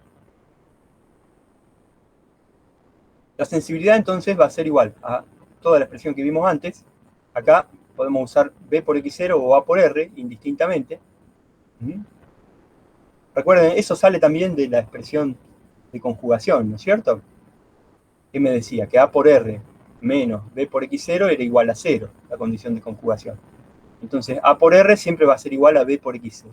La sensibilidad entonces va a ser igual a toda la expresión que vimos antes. Acá podemos usar B por X0 o A por R indistintamente. Recuerden, eso sale también de la expresión de conjugación, ¿no es cierto? Que me decía que A por R menos B por X0 era igual a 0, la condición de conjugación. Entonces, A por R siempre va a ser igual a B por X0.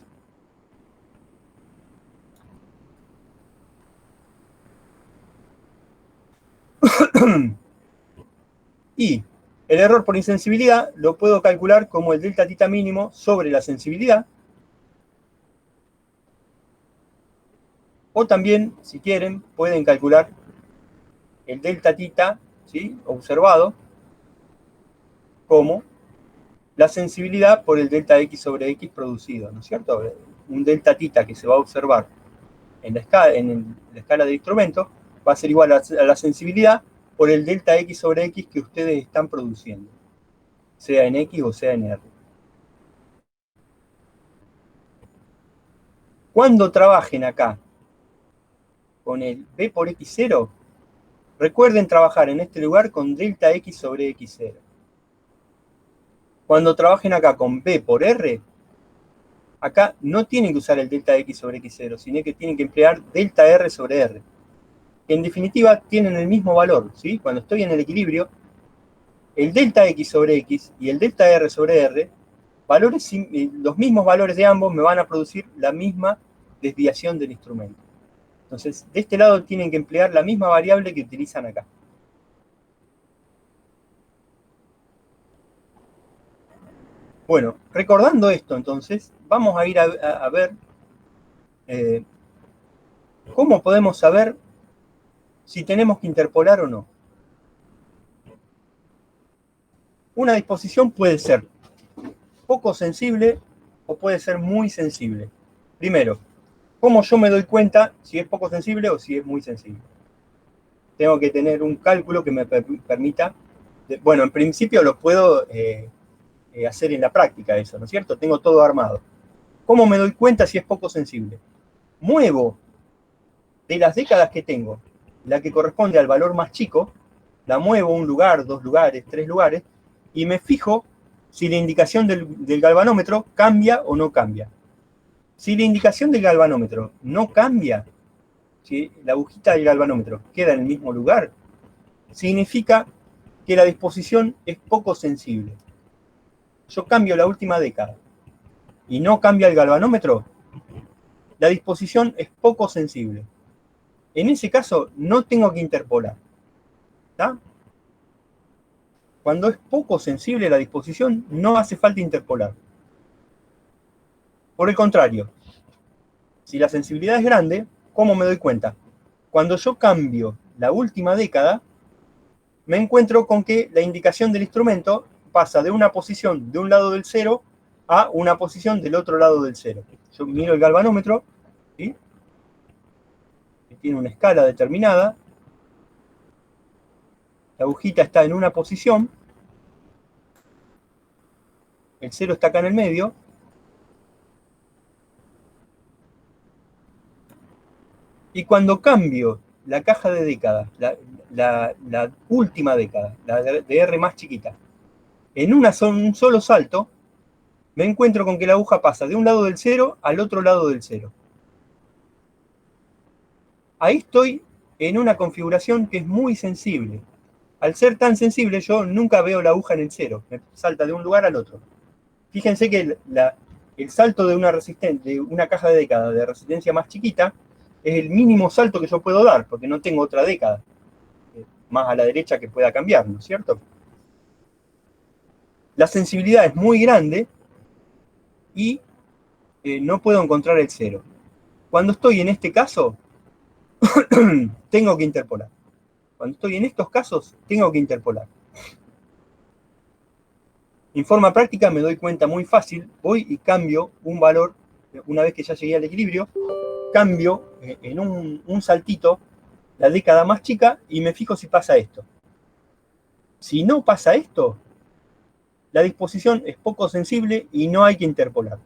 Y el error por insensibilidad lo puedo calcular como el delta tita mínimo sobre la sensibilidad. O también, si quieren, pueden calcular el delta tita, ¿sí?, observado como la sensibilidad por el delta X sobre X producido, ¿no es cierto? Un delta tita que se va a observar en la escala del instrumento va a ser igual a la sensibilidad por el delta X sobre X que ustedes están produciendo, sea en X o sea en R. Cuando trabajen acá con el B por X0, recuerden trabajar en este lugar con delta X sobre X0. Cuando trabajen acá con B por R, acá no tienen que usar el delta X sobre X0, sino que tienen que emplear delta R sobre R. Que en definitiva tienen el mismo valor, ¿sí? Cuando estoy en el equilibrio, el delta X sobre X y el delta R sobre R, los mismos valores de ambos me van a producir la misma desviación del instrumento. Entonces, de este lado tienen que emplear la misma variable que utilizan acá. Bueno, recordando esto, entonces, vamos a ir a ver cómo podemos saber si tenemos que interpolar o no. Una disposición puede ser poco sensible o puede ser muy sensible. Primero, ¿cómo yo me doy cuenta si es poco sensible o si es muy sensible? Tengo que tener un cálculo que me permita... Bueno, en principio lo puedo hacer en la práctica eso, ¿no es cierto? Tengo todo armado. ¿Cómo me doy cuenta si es poco sensible? Muevo de las décadas que tengo, la que corresponde al valor más chico, la muevo un lugar, 2 lugares, 3 lugares, y me fijo si la indicación del galvanómetro cambia o no cambia. Si la indicación del galvanómetro no cambia, si la agujita del galvanómetro queda en el mismo lugar, significa que la disposición es poco sensible. Yo cambio la última década y no cambia el galvanómetro, la disposición es poco sensible. En ese caso, no tengo que interpolar. ¿Está? Cuando es poco sensible la disposición, no hace falta interpolar. Por el contrario, si la sensibilidad es grande, ¿cómo me doy cuenta? Cuando yo cambio la última década, me encuentro con que la indicación del instrumento pasa de una posición de un lado del cero a una posición del otro lado del cero. Yo miro el galvanómetro, ¿sí?, que tiene una escala determinada. La agujita está en una posición, el cero está acá en el medio, y cuando cambio la caja de décadas, la última década, la de R más chiquita, en un solo salto, me encuentro con que la aguja pasa de un lado del cero al otro lado del cero. Ahí estoy en una configuración que es muy sensible. Al ser tan sensible, yo nunca veo la aguja en el cero, me salta de un lugar al otro. Fíjense que el salto de una caja de década de resistencia más chiquita es el mínimo salto que yo puedo dar, porque no tengo otra década más a la derecha que pueda cambiar, ¿no es cierto? La sensibilidad es muy grande y no puedo encontrar el 0. Cuando estoy en este caso, tengo que interpolar. Cuando estoy en estos casos, tengo que interpolar. En forma práctica me doy cuenta muy fácil, voy y cambio un valor, una vez que ya llegué al equilibrio, cambio en un saltito la década más chica y me fijo si pasa esto. Si no pasa esto, la disposición es poco sensible y no hay que interpolar.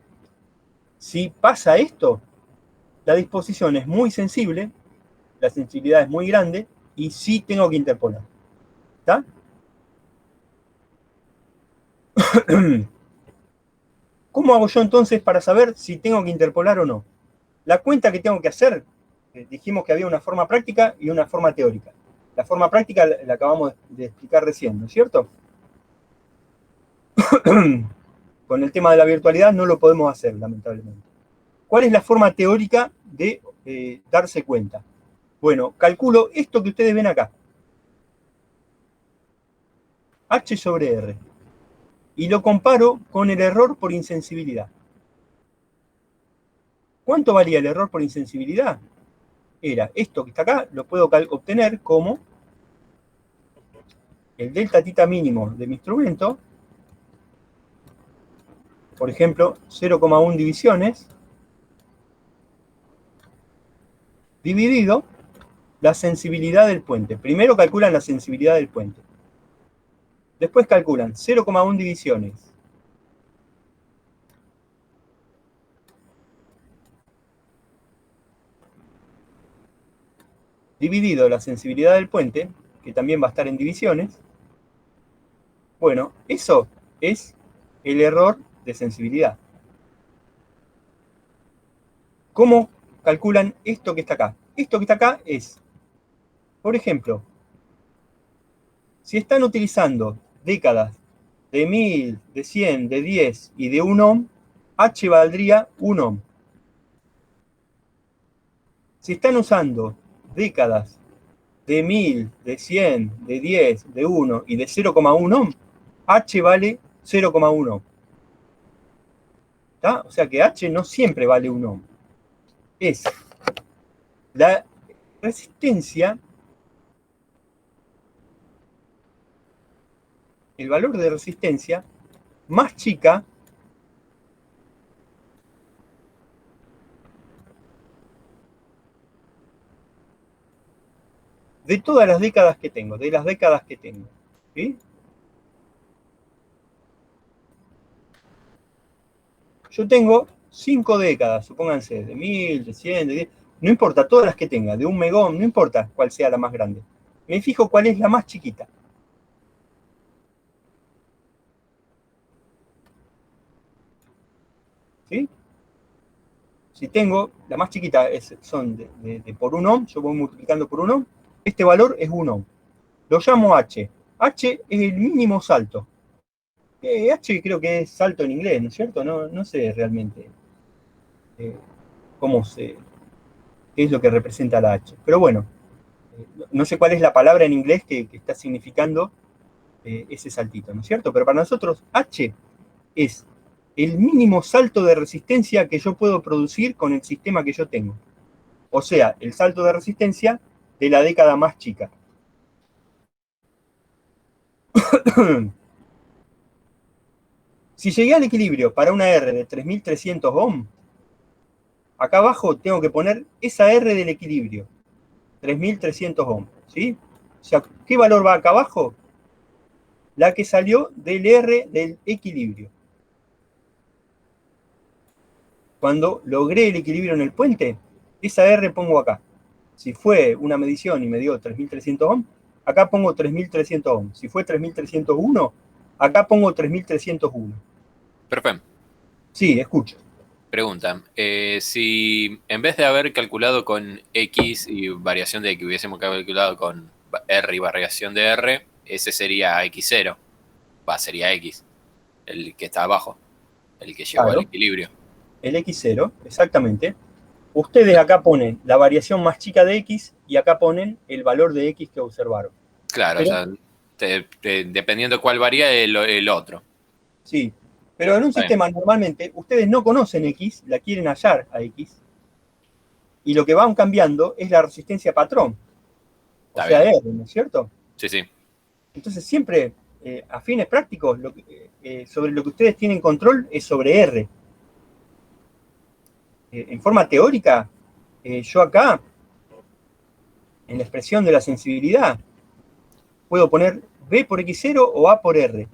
Si pasa esto, la disposición es muy sensible, la sensibilidad es muy grande y sí tengo que interpolar. ¿Está? ¿Cómo hago yo entonces para saber si tengo que interpolar o no? La cuenta que tengo que hacer, dijimos que había una forma práctica y una forma teórica. La forma práctica la acabamos de explicar recién, ¿no es cierto? Con el tema de la virtualidad no lo podemos hacer, lamentablemente. ¿Cuál es la forma teórica de darse cuenta? Bueno, calculo esto que ustedes ven acá. H sobre R. Y lo comparo con el error por insensibilidad. ¿Cuánto valía el error por insensibilidad? Era esto que está acá, lo puedo obtener como el delta tita mínimo de mi instrumento, por ejemplo, 0,1 divisiones, dividido la sensibilidad del puente. Primero calculan la sensibilidad del puente. Después calculan 0,1 divisiones dividido la sensibilidad del puente, que también va a estar en divisiones. Bueno, eso es el error de sensibilidad. ¿Cómo calculan esto que está acá? Esto que está acá es, por ejemplo, si están utilizando décadas de 1000, de 100, de 10 y de 1 ohm, H valdría 1 ohm. Si están usando décadas de 1000, de 100, de 10, de 1 y de 0,1 ohm, H vale 0,1 ohm. ¿Está? O sea que H no siempre vale 1 ohm. Es la resistencia, el valor de resistencia más chica de todas las décadas que tengo, de las décadas que tengo. ¿Sí? Yo tengo 5 décadas, supónganse, de 1000, de 100, de 10, no importa, todas las que tenga, de 1 megón, no importa cuál sea la más grande. Me fijo cuál es la más chiquita. ¿Sí? Si tengo, la más chiquita son de por 1 ohm, yo voy multiplicando por 1 ohm, este valor es 1 ohm. Lo llamo H. H es el mínimo salto. H creo que es salto en inglés, ¿no es cierto? No sé realmente qué es lo que representa la H. Pero bueno, no sé cuál es la palabra en inglés que está significando ese saltito, ¿no es cierto? Pero para nosotros H es el mínimo salto de resistencia que yo puedo producir con el sistema que yo tengo. O sea, el salto de resistencia de la década más chica. Si llegué al equilibrio para una R de 3300 ohm, acá abajo tengo que poner esa R del equilibrio, 3300 ohm, ¿sí? O sea, ¿qué valor va acá abajo? La que salió del R del equilibrio. Cuando logré el equilibrio en el puente, esa R pongo acá. Si fue una medición y me dio 3300 ohm, acá pongo 3300 ohm. Si fue 3301, acá pongo 3301. Perfecto. Sí, escucho. Pregunta, si en vez de haber calculado con X y variación de X, hubiésemos calculado con R y variación de R, ese sería X0. Sería X, el que está abajo, el que llegó Claro. al equilibrio. El X0, exactamente. Ustedes acá ponen la variación más chica de X y acá ponen el valor de X que observaron. Claro, Pero, o sea, dependiendo cuál varía el otro. sí, Pero en un Está bien. sistema normalmente ustedes no conocen X, la quieren hallar a X, y lo que van cambiando es la resistencia patrón, o Está sea, bien. R, ¿no es cierto? Sí, sí. Entonces siempre, a fines prácticos, sobre lo que ustedes tienen control es sobre R. En forma teórica, yo acá, en la expresión de la sensibilidad, puedo poner B por X0 o A por R.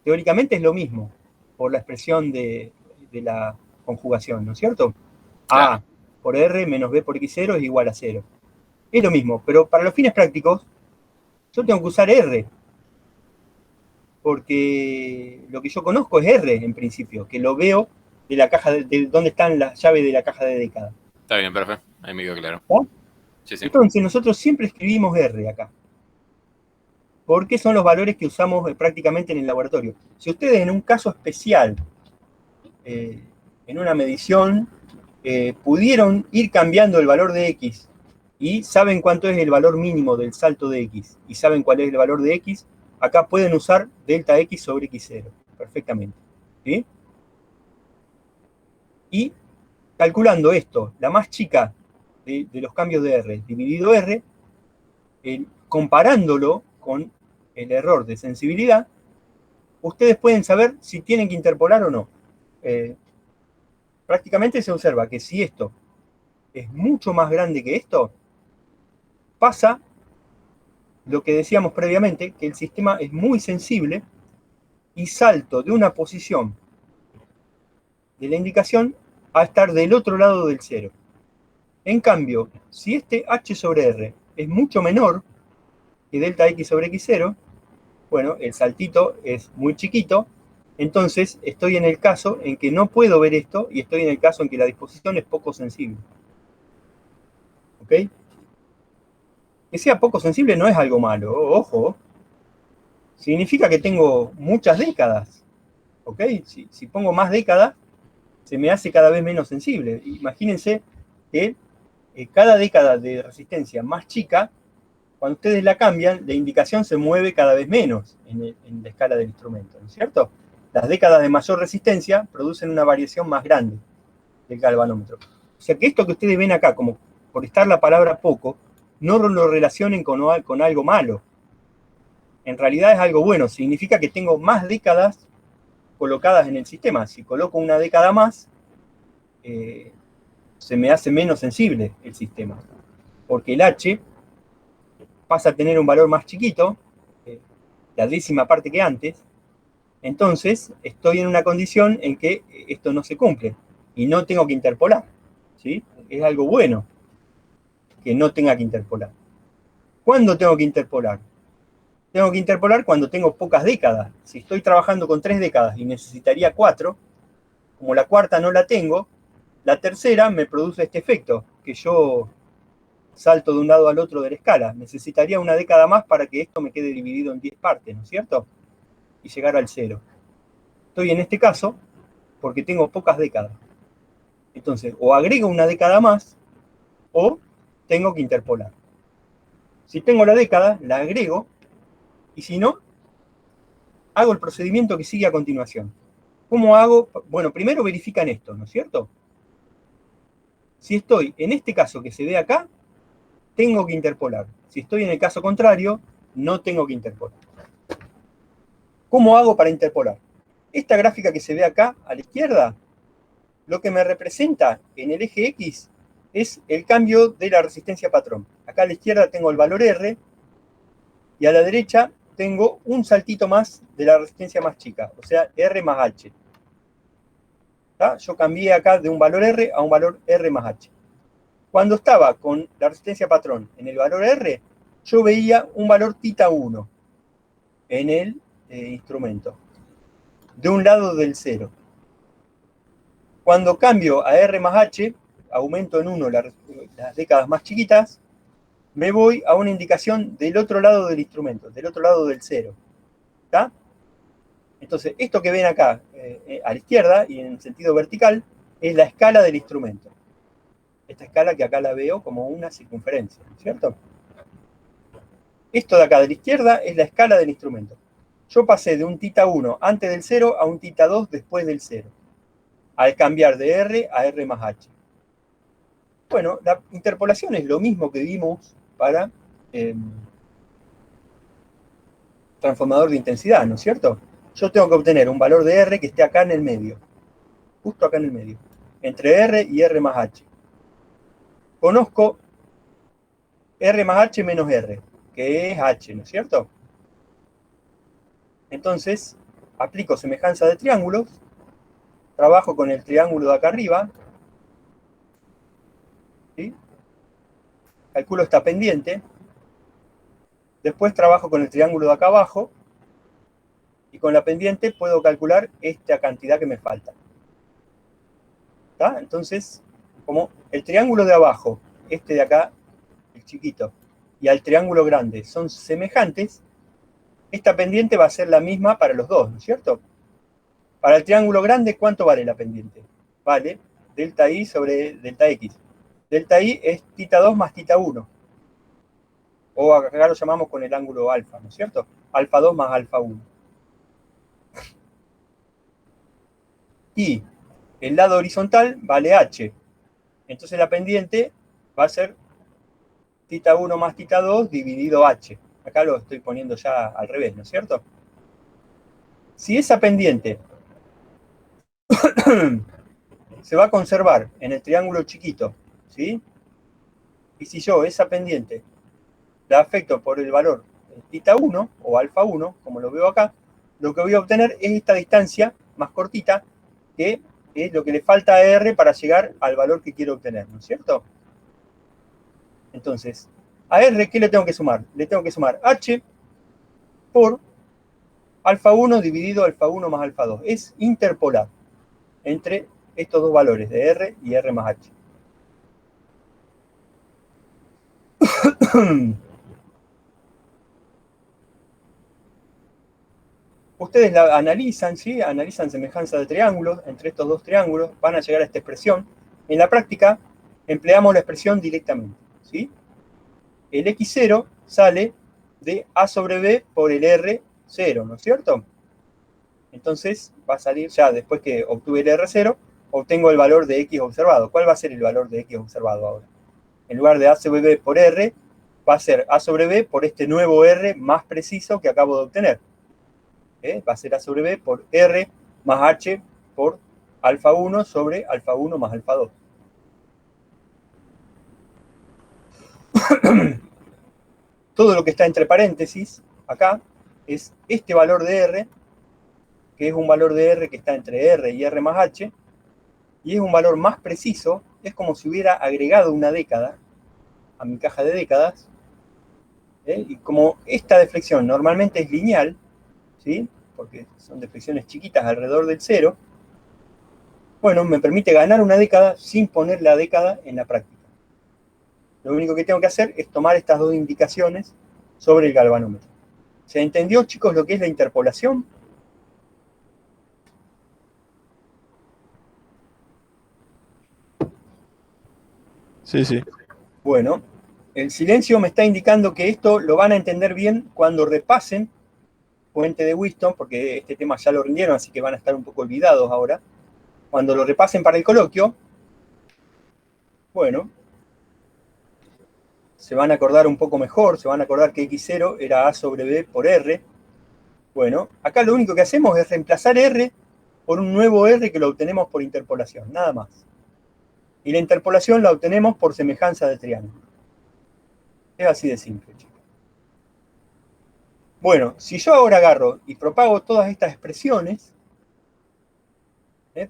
Teóricamente es lo mismo, por la expresión de la conjugación, ¿no es cierto? Claro. A por R menos B por X0 es igual a 0. Es lo mismo, pero para los fines prácticos, yo tengo que usar R, porque lo que yo conozco es R en principio, que lo veo de la caja de donde están las llaves de la caja de década. Está bien, profe. Ahí me quedó claro. ¿No? Sí, sí. Entonces nosotros siempre escribimos R acá, porque son los valores que usamos prácticamente en el laboratorio. Si ustedes en un caso especial, en una medición, pudieron ir cambiando el valor de X y saben cuánto es el valor mínimo del salto de X y saben cuál es el valor de X, acá pueden usar delta X sobre X0 perfectamente. ¿Sí? Y calculando esto, la más chica de los cambios de R dividido R, comparándolo con el error de sensibilidad, ustedes pueden saber si tienen que interpolar o no. Prácticamente se observa que si esto es mucho más grande que esto, pasa lo que decíamos previamente, que el sistema es muy sensible y salto de una posición de la indicación a estar del otro lado del cero. En cambio, si este h sobre r es mucho menor que delta x sobre x0, bueno, el saltito es muy chiquito, entonces estoy en el caso en que no puedo ver esto y estoy en el caso en que la disposición es poco sensible. ¿Ok? Que sea poco sensible no es algo malo, ojo. Significa que tengo muchas décadas. ¿Ok? Si pongo más décadas, se me hace cada vez menos sensible. Imagínense que cada década de resistencia más chica, cuando ustedes la cambian, la indicación se mueve cada vez menos en la escala del instrumento, ¿no es cierto? Las décadas de mayor resistencia producen una variación más grande del galvanómetro. O sea que esto que ustedes ven acá, como por estar la palabra poco, no lo relacionen con algo malo. En realidad es algo bueno, significa que tengo más décadas colocadas en el sistema. Si coloco una década más, se me hace menos sensible el sistema, porque el H pasa a tener un valor más chiquito, la décima parte que antes, entonces estoy en una condición en que esto no se cumple y no tengo que interpolar, ¿sí? Es algo bueno que no tenga que interpolar. ¿Cuándo tengo que interpolar? Tengo que interpolar cuando tengo pocas décadas. Si estoy trabajando con 3 décadas y necesitaría 4, como la cuarta no la tengo, la tercera me produce este efecto, que yo salto de un lado al otro de la escala. Necesitaría una década más para que esto me quede dividido en 10 partes, ¿no es cierto? Y llegar al 0. Estoy en este caso porque tengo pocas décadas. Entonces, o agrego una década más, o tengo que interpolar. Si tengo la década, la agrego, y si no, hago el procedimiento que sigue a continuación. ¿Cómo hago? Bueno, primero verifican esto, ¿no es cierto? Si estoy en este caso que se ve acá, tengo que interpolar. Si estoy en el caso contrario, no tengo que interpolar. ¿Cómo hago para interpolar? Esta gráfica que se ve acá a la izquierda, lo que me representa en el eje X es el cambio de la resistencia patrón. Acá a la izquierda tengo el valor R y a la derecha tengo un saltito más de la resistencia más chica, o sea, R más H. ¿Tá? Yo cambié acá de un valor R a un valor R más H. Cuando estaba con la resistencia patrón en el valor R, yo veía un valor tita 1 en el instrumento, de un lado del 0. Cuando cambio a R más H, aumento en 1 las décadas más chiquitas, me voy a una indicación del otro lado del instrumento, del otro lado del 0. ¿Está? Entonces, esto que ven acá a la izquierda y en sentido vertical es la escala del instrumento. Esta escala que acá la veo como una circunferencia, ¿cierto? Esto de acá de la izquierda es la escala del instrumento. yo pasé de un tita 1 antes del 0 a un tita 2 después del 0, al cambiar de R a R más H. Bueno, la interpolación es lo mismo que vimos para transformador de intensidad, ¿no es cierto? Yo tengo que obtener un valor de R que esté acá en el medio, justo acá en el medio, entre R y R más H. Conozco R más H menos R, que es H, ¿no es cierto? Entonces, aplico semejanza de triángulos, trabajo con el triángulo de acá arriba, ¿sí? Calculo esta pendiente, después trabajo con el triángulo de acá abajo, y con la pendiente puedo calcular esta cantidad que me falta. ¿Está? Entonces, como el triángulo de abajo, este de acá, el chiquito, y al triángulo grande son semejantes, esta pendiente va a ser la misma para los dos, ¿no es cierto? Para el triángulo grande, ¿cuánto vale la pendiente? Vale delta I sobre delta X. Delta I es tita 2 más tita 1. O acá lo llamamos con el ángulo alfa, ¿no es cierto? Alfa 2 más alfa 1. Y el lado horizontal vale H. Entonces la pendiente va a ser tita 1 más tita 2 dividido H. Acá lo estoy poniendo ya al revés, ¿no es cierto? Si esa pendiente se va a conservar en el triángulo chiquito, ¿sí? Y si yo esa pendiente la afecto por el valor tita 1 o alfa 1, como lo veo acá, lo que voy a obtener es esta distancia más cortita, que es lo que le falta a R para llegar al valor que quiero obtener, ¿no es cierto? Entonces, a R, ¿qué le tengo que sumar? Le tengo que sumar H por alfa 1 dividido alfa 1 más alfa 2. Es interpolar entre estos dos valores de R y R más H. Ustedes la analizan, ¿sí? Analizan semejanza de triángulos entre estos dos triángulos, van a llegar a esta expresión. En la práctica, empleamos la expresión directamente, ¿sí? El X0 sale de A sobre B por el R0, ¿no es cierto? Entonces va a salir, ya después que obtuve el R0, obtengo el valor de X observado. ¿Cuál va a ser el valor de X observado ahora? En lugar de A sobre B por R, va a ser A sobre B por este nuevo R más preciso que acabo de obtener. Va a ser A sobre B por R más H por alfa 1 sobre alfa 1 más alfa 2. Todo lo que está entre paréntesis, acá, es este valor de R, que es un valor de R que está entre R y R más H, y es un valor más preciso, es como si hubiera agregado una década a mi caja de décadas, y como esta deflexión normalmente es lineal, ¿sí? Porque son deflexiones chiquitas alrededor del 0, bueno, me permite ganar una década sin poner la década en la práctica. Lo único que tengo que hacer es tomar estas dos indicaciones sobre el galvanómetro. ¿Se entendió, chicos, lo que es la interpolación? Sí, sí. Bueno, el silencio me está indicando que esto lo van a entender bien cuando repasen Puente de Whiston, porque este tema ya lo rindieron, así que van a estar un poco olvidados ahora. Cuando lo repasen para el coloquio, bueno, se van a acordar un poco mejor, se van a acordar que X0 era A sobre B por R. Bueno, acá lo único que hacemos es reemplazar R por un nuevo R que lo obtenemos por interpolación, nada más. Y la interpolación la obtenemos por semejanza de triángulo. Es así de simple, chicos. Bueno, si yo ahora agarro y propago todas estas expresiones,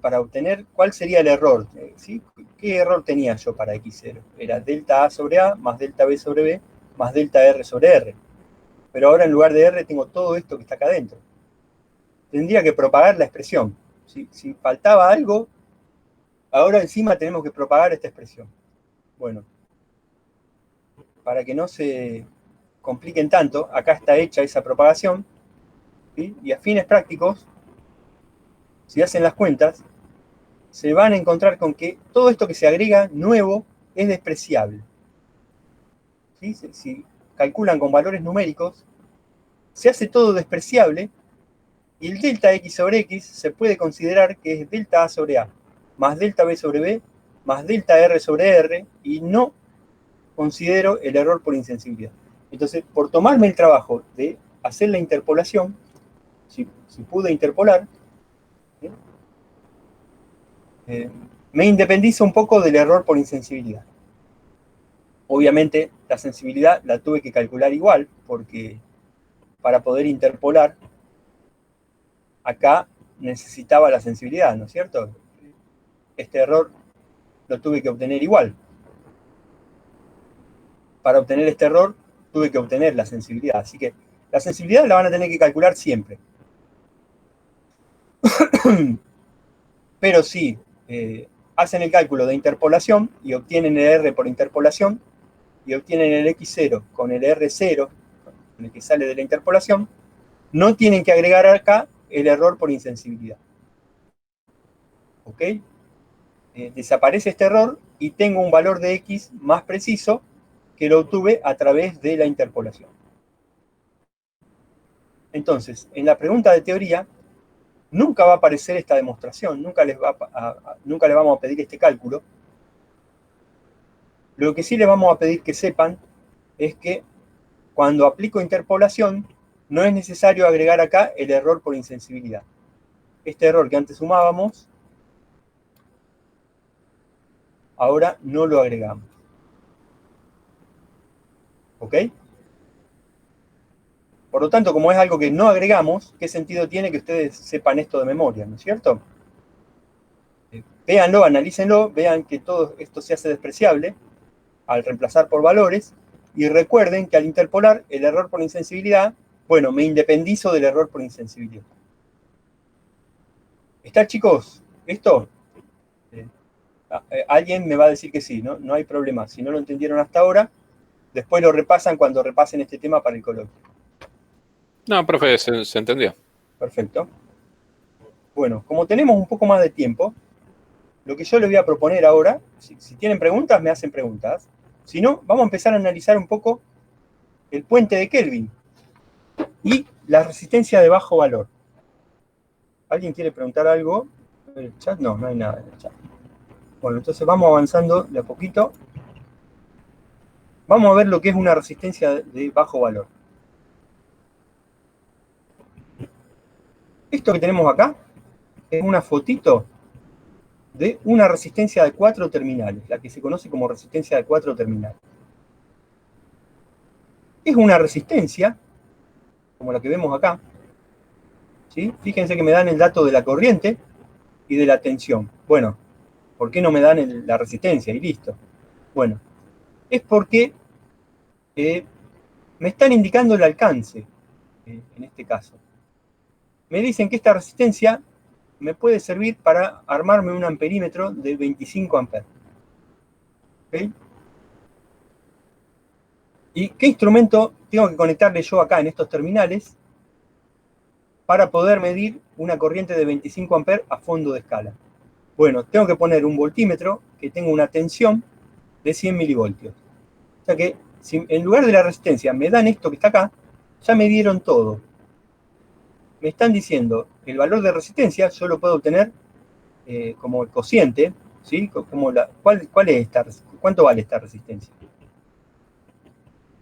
para obtener cuál sería el error, ¿sí? ¿Qué error tenía yo para X0? Era delta A sobre A más delta B sobre B más delta R sobre R. Pero ahora en lugar de R tengo todo esto que está acá adentro. Tendría que propagar la expresión. Si faltaba algo, ahora encima tenemos que propagar esta expresión. Bueno, para que no se compliquen tanto, acá está hecha esa propagación, ¿sí? Y a fines prácticos, si hacen las cuentas, se van a encontrar con que todo esto que se agrega nuevo es despreciable. ¿Sí? Si calculan con valores numéricos, se hace todo despreciable Y el delta X sobre X se puede considerar que es delta A sobre A, más delta B sobre B, más delta R sobre R, y no considero el error por insensibilidad. Entonces, por tomarme el trabajo de hacer la interpolación, si pude interpolar, me independizo un poco del error por insensibilidad. Obviamente, la sensibilidad la tuve que calcular igual, porque para poder interpolar, acá necesitaba la sensibilidad, ¿no es cierto? Este error lo tuve que obtener igual. Para obtener este error, tuve que obtener la sensibilidad. Así que la sensibilidad la van a tener que calcular siempre. Pero si hacen el cálculo de interpolación y obtienen el R por interpolación, y obtienen el X0 con el R0, con el que sale de la interpolación, no tienen que agregar acá el error por insensibilidad. ¿Ok? Desaparece este error y tengo un valor de X más preciso que lo obtuve a través de la interpolación. Entonces, en la pregunta de teoría, nunca va a aparecer esta demostración, nunca les vamos a pedir este cálculo. Lo que sí les vamos a pedir que sepan es que cuando aplico interpolación, no es necesario agregar acá el error por insensibilidad. Este error que antes sumábamos, ahora no lo agregamos. ¿Ok? Por lo tanto, como es algo que no agregamos, ¿qué sentido tiene que ustedes sepan esto de memoria, ¿no es cierto? Véanlo, analícenlo, vean que todo esto se hace despreciable al reemplazar por valores, y recuerden que al interpolar el error por insensibilidad, bueno, me independizo del error por insensibilidad. ¿Está, chicos? ¿Esto? Alguien me va a decir que sí, ¿no? No hay problema. Si no lo entendieron hasta ahora, después lo repasan cuando repasen este tema para el coloquio. No, profe, se entendió. Perfecto. Bueno, como tenemos un poco más de tiempo, lo que yo les voy a proponer ahora, si tienen preguntas, me hacen preguntas. Si no, vamos a empezar a analizar un poco el puente de Kelvin y la resistencia de bajo valor. ¿Alguien quiere preguntar algo en el chat? No, no hay nada en el chat. Bueno, entonces vamos avanzando de a poquito. Vamos a ver lo que es una resistencia de bajo valor. Esto que tenemos acá es una fotito de una resistencia de 4 terminales, la que se conoce como resistencia de 4 terminales. Es una resistencia, como la que vemos acá, ¿sí? Fíjense que me dan el dato de la corriente y de la tensión. Bueno, ¿por qué no me dan la resistencia? Y listo. Bueno, es porque me están indicando el alcance, en este caso. Me dicen que esta resistencia me puede servir para armarme un amperímetro de 25 amperes. ¿Okay? ¿Y qué instrumento tengo que conectarle yo acá en estos terminales para poder medir una corriente de 25 amperes a fondo de escala? Bueno, tengo que poner un voltímetro que tenga una tensión de 100 milivoltios. O sea que si en lugar de la resistencia me dan esto que está acá, ya me dieron todo. Me están diciendo el valor de resistencia, yo lo puedo obtener como el cociente, ¿sí? ¿Cuál es ¿cuánto vale esta resistencia?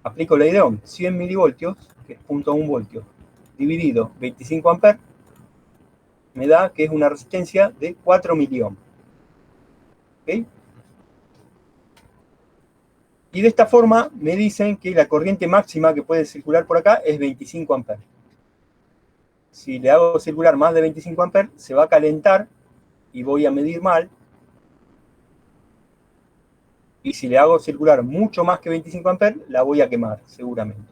Aplico la IDEOM, 100 milivoltios, que es 0.1 voltios, dividido 25 amperes, me da que es una resistencia de 4 miliohms. ¿Ok? Y de esta forma me dicen que la corriente máxima que puede circular por acá es 25 amperes. Si le hago circular más de 25 amperes, se va a calentar y voy a medir mal. Y si le hago circular mucho más que 25 amperes, la voy a quemar, seguramente.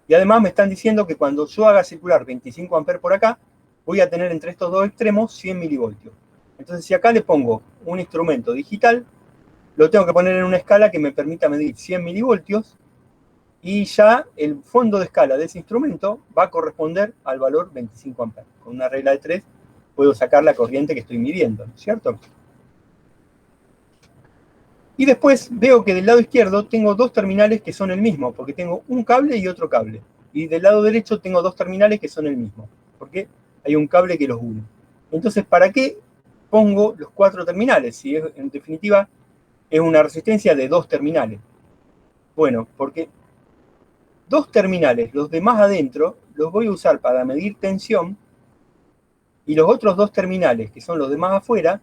Y además me están diciendo que cuando yo haga circular 25 amperes por acá, voy a tener entre estos dos extremos 100 milivoltios. Entonces, si acá le pongo un instrumento digital, lo tengo que poner en una escala que me permita medir 100 milivoltios, y ya el fondo de escala de ese instrumento va a corresponder al valor 25 amperes. Con una regla de 3 puedo sacar la corriente que estoy midiendo, ¿cierto? Y después veo que del lado izquierdo tengo dos terminales que son el mismo, porque tengo un cable y otro cable. Y del lado derecho tengo dos terminales que son el mismo. porque hay un cable que los une. Entonces, ¿para qué pongo los 4 terminales? Si en definitiva es una resistencia de 2 terminales. Bueno, porque 2 terminales, los demás adentro, los voy a usar para medir tensión, y los otros 2 terminales, que son los demás afuera,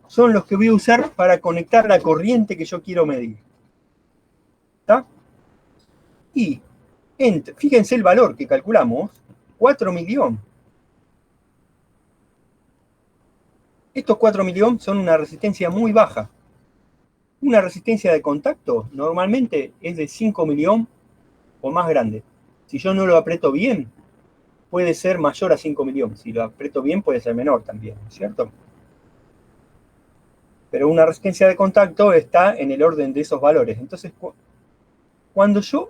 son los que voy a usar para conectar la corriente que yo quiero medir. ¿Está? Y fíjense el valor que calculamos, 4 miliohms. Estos 4 miliohms son una resistencia muy baja. Una resistencia de contacto normalmente es de 5 miliohms o más grande. Si yo no lo aprieto bien, puede ser mayor a 5 miliohms. Si lo aprieto bien, puede ser menor también, ¿cierto? Pero una resistencia de contacto está en el orden de esos valores. Entonces, cuando yo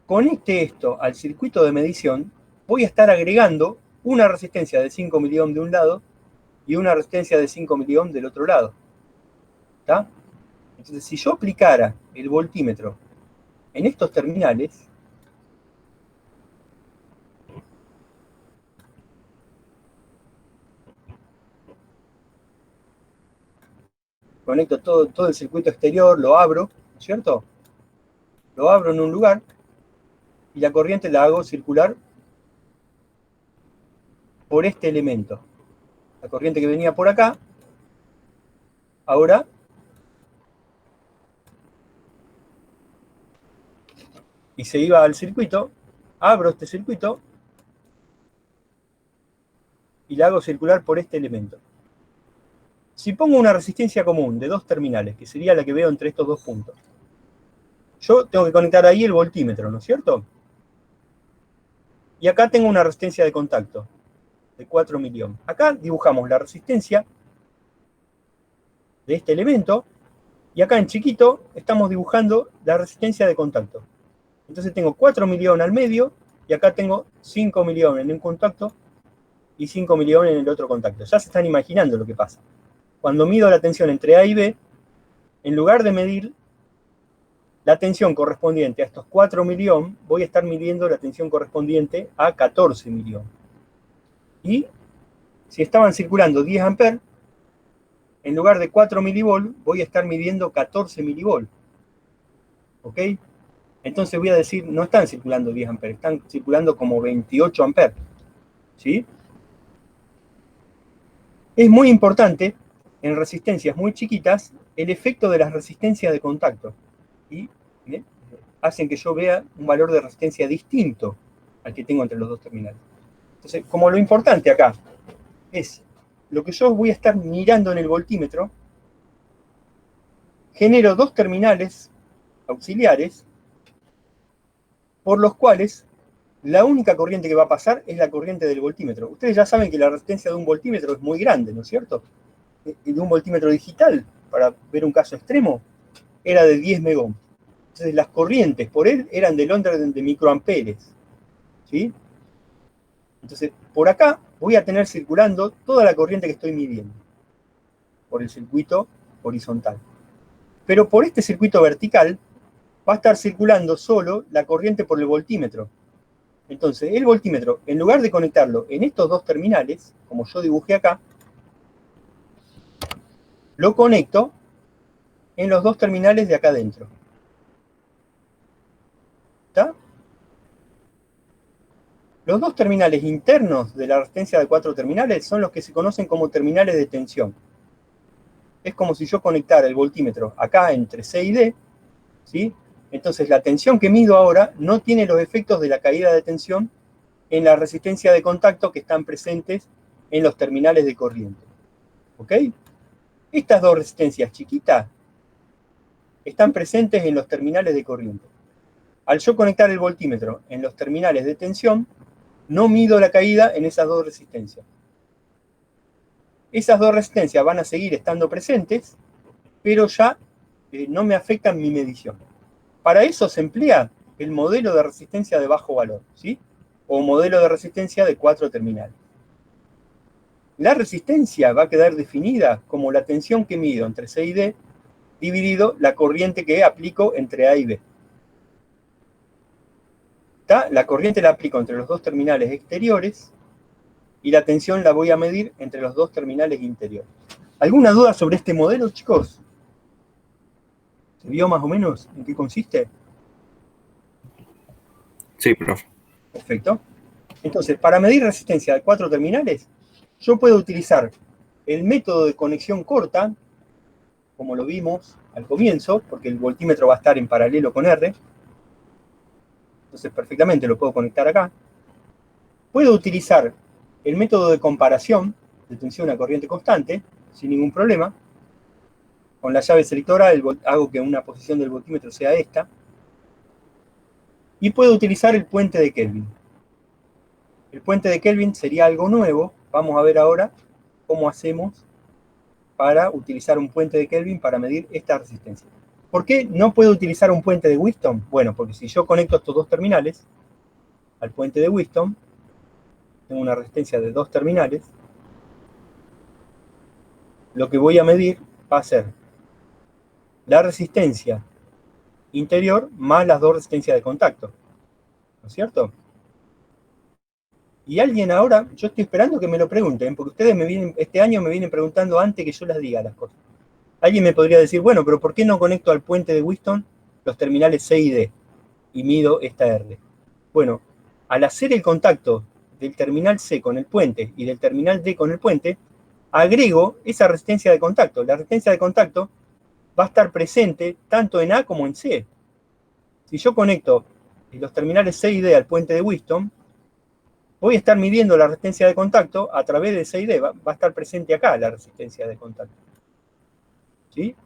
conecte esto al circuito de medición, voy a estar agregando una resistencia de 5 miliohms de un lado y una resistencia de 5 miliohms del otro lado. ¿Está? Entonces, si yo aplicara el voltímetro en estos terminales, conecto todo el circuito exterior, lo abro, ¿no es cierto? Lo abro en un lugar y la corriente la hago circular por este elemento. La corriente que venía por acá, ahora y se iba al circuito, abro este circuito y la hago circular por este elemento. Si pongo una resistencia común de 2 terminales, que sería la que veo entre estos 2 puntos, yo tengo que conectar ahí el voltímetro, ¿no es cierto? Y acá tengo una resistencia de contacto de 4 miliohms. Acá dibujamos la resistencia de este elemento, y acá en chiquito estamos dibujando la resistencia de contacto. Entonces tengo 4 miliohms al medio, y acá tengo 5 miliohms en un contacto y 5 miliohms en el otro contacto. Ya se están imaginando lo que pasa. Cuando mido la tensión entre A y B, en lugar de medir la tensión correspondiente a estos 4 miliohms, voy a estar midiendo la tensión correspondiente a 14 miliohms. Y si estaban circulando 10 amperes, en lugar de 4 milivolts, voy a estar midiendo 14 milivolts. ¿Ok? Entonces voy a decir, no están circulando 10 amperes, están circulando como 28 amperes. ¿Sí? Es muy importante, en resistencias muy chiquitas, el efecto de las resistencias de contacto. Y hacen que yo vea un valor de resistencia distinto al que tengo entre los 2 terminales. Entonces, como lo importante acá es lo que yo voy a estar mirando en el voltímetro, genero 2 terminales auxiliares por los cuales la única corriente que va a pasar es la corriente del voltímetro. Ustedes ya saben que la resistencia de un voltímetro es muy grande, ¿no es cierto? De un voltímetro digital, para ver un caso extremo, era de 10 megohms. Entonces las corrientes por él eran del orden de microamperes. ¿Sí? Entonces, por acá voy a tener circulando toda la corriente que estoy midiendo por el circuito horizontal. Pero por este circuito vertical va a estar circulando solo la corriente por el voltímetro. Entonces, el voltímetro, en lugar de conectarlo en estos 2 terminales, como yo dibujé acá, lo conecto en los 2 terminales de acá adentro. ¿Está? Los 2 terminales internos de la resistencia de 4 terminales son los que se conocen como terminales de tensión. Es como si yo conectara el voltímetro acá entre C y D, ¿sí? Entonces la tensión que mido ahora no tiene los efectos de la caída de tensión en la resistencia de contacto que están presentes en los terminales de corriente. ¿Ok? Estas 2 resistencias chiquitas están presentes en los terminales de corriente. Al yo conectar el voltímetro en los terminales de tensión, no mido la caída en esas 2 resistencias. Esas 2 resistencias van a seguir estando presentes, pero ya no me afectan mi medición. Para eso se emplea el modelo de resistencia de bajo valor, ¿sí? O modelo de resistencia de 4 terminales. La resistencia va a quedar definida como la tensión que mido entre C y D, dividido la corriente que aplico entre A y B. ¿Está? La corriente la aplico entre los 2 terminales exteriores, y la tensión la voy a medir entre los dos terminales interiores. ¿Alguna duda sobre este modelo, chicos? ¿Se vio más o menos en qué consiste? Sí, profe. Perfecto. Entonces, para medir resistencia de 4 terminales, yo puedo utilizar el método de conexión corta, como lo vimos al comienzo, porque el voltímetro va a estar en paralelo con R. Entonces, perfectamente lo puedo conectar acá. Puedo utilizar el método de comparación de tensión a corriente constante, sin ningún problema. Con la llave selectora hago que una posición del voltímetro sea esta. Y puedo utilizar el puente de Kelvin. El puente de Kelvin sería algo nuevo. Vamos a ver ahora cómo hacemos para utilizar un puente de Kelvin para medir esta resistencia. ¿Por qué no puedo utilizar un puente de Wheatstone? Bueno, porque si yo conecto estos dos terminales al puente de Wheatstone, tengo una resistencia de 2 terminales, lo que voy a medir va a ser la resistencia interior más las dos resistencias de contacto. ¿No es cierto? Y alguien ahora, yo estoy esperando que me lo pregunten, porque ustedes este año me vienen preguntando antes que yo las diga las cosas. Alguien me podría decir, bueno, pero ¿por qué no conecto al puente de Wheatstone los terminales C y D y mido esta R? Bueno, al hacer el contacto del terminal C con el puente y del terminal D con el puente, agrego esa resistencia de contacto. La resistencia de contacto va a estar presente tanto en A como en C. Si yo conecto los terminales C y D al puente de Wheatstone, voy a estar midiendo la resistencia de contacto a través de C y D. Va a estar presente acá la resistencia de contacto. ¿Sí?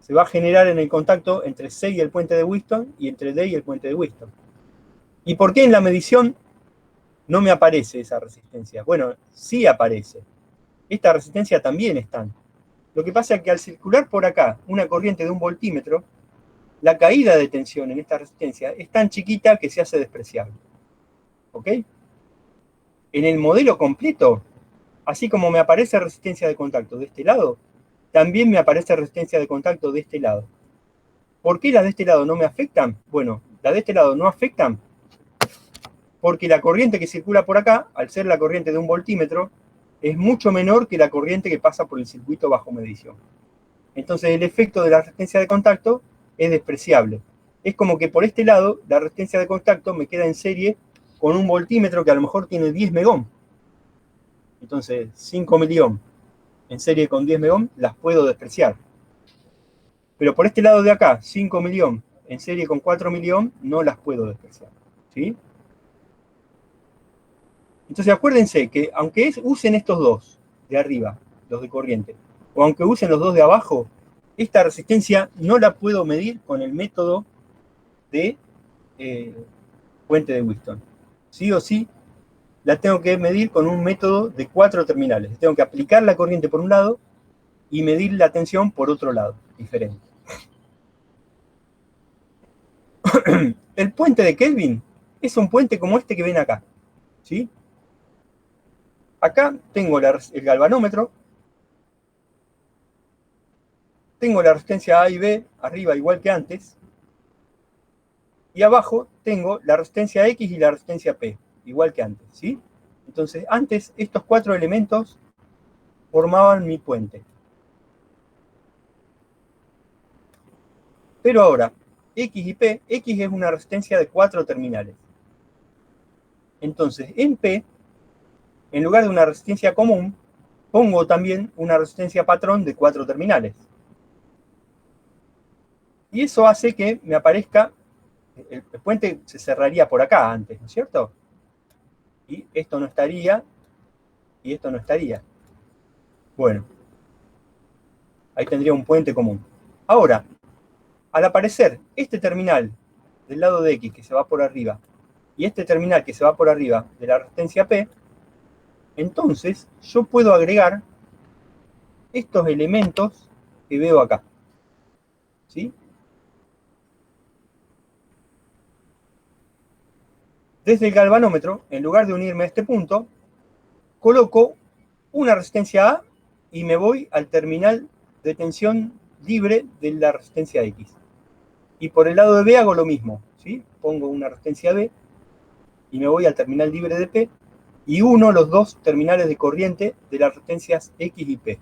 Se va a generar en el contacto entre C y el puente de Wheatstone y entre D y el puente de Wheatstone. ¿Y por qué en la medición no me aparece esa resistencia? Bueno, sí aparece. Esta resistencia también está. Lo que pasa es que al circular por acá una corriente de 1 voltímetro, la caída de tensión en esta resistencia es tan chiquita que se hace despreciable. ¿Ok? En el modelo completo, así como me aparece resistencia de contacto de este lado, también me aparece resistencia de contacto de este lado. ¿Por qué las de este lado no me afectan? Bueno, las de este lado no afectan porque la corriente que circula por acá, al ser la corriente de 1 voltímetro, es mucho menor que la corriente que pasa por el circuito bajo medición. Entonces el efecto de la resistencia de contacto es despreciable. Es como que por este lado, la resistencia de contacto me queda en serie con un voltímetro que a lo mejor tiene 10 megohm. Entonces 5 miliohm en serie con 10 megohm las puedo despreciar. Pero por este lado de acá, 5 miliohm en serie con 4 miliohm, no las puedo despreciar. ¿Sí? Entonces acuérdense que aunque usen estos dos de arriba, los de corriente, o aunque usen los dos de abajo, esta resistencia no la puedo medir con el método de puente de Wheatstone. Sí o sí, la tengo que medir con un método de 4 terminales. Tengo que aplicar la corriente por un lado y medir la tensión por otro lado, diferente. El puente de Kelvin es un puente como este que ven acá. ¿Sí? Acá tengo el galvanómetro, tengo la resistencia A y B arriba igual que antes, y abajo tengo la resistencia X y la resistencia P, igual que antes, ¿sí? Entonces, antes estos 4 elementos formaban mi puente. Pero ahora, X y P, X es una resistencia de 4 terminales. Entonces, en P, en lugar de una resistencia común, pongo también una resistencia patrón de 4 terminales. Y eso hace que me aparezca, el puente se cerraría por acá antes, ¿no es cierto? Y esto no estaría, y esto no estaría. Bueno, ahí tendría un puente común. Ahora, al aparecer este terminal del lado de X que se va por arriba, y este terminal que se va por arriba de la resistencia P, entonces yo puedo agregar estos elementos que veo acá. ¿Sí? Desde el galvanómetro, en lugar de unirme a este punto, coloco una resistencia A y me voy al terminal de tensión libre de la resistencia X. Y por el lado de B hago lo mismo, ¿sí? Pongo una resistencia B y me voy al terminal libre de P y uno los dos terminales de corriente de las resistencias X y P.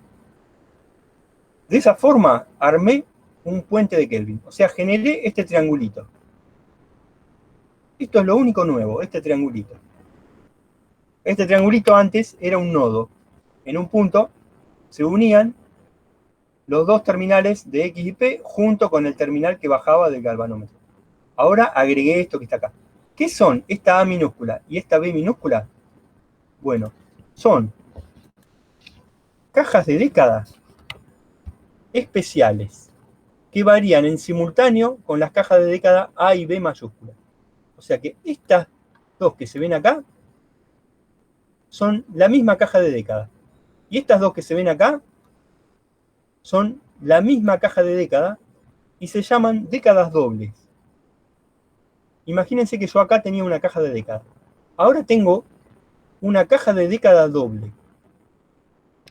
De esa forma armé un puente de Kelvin, o sea, generé este triangulito. Esto es lo único nuevo, este triangulito. Este triangulito antes era un nodo. En un punto se unían los dos terminales de X y P junto con el terminal que bajaba del galvanómetro. Ahora agregué esto que está acá. ¿Qué son esta A minúscula y esta B minúscula? Bueno, son cajas de décadas especiales que varían en simultáneo con las cajas de década A y B mayúsculas. O sea que estas dos que se ven acá son la misma caja de década. Y estas dos que se ven acá son la misma caja de década y se llaman décadas dobles. Imagínense que yo acá tenía una caja de década. Ahora tengo una caja de década doble.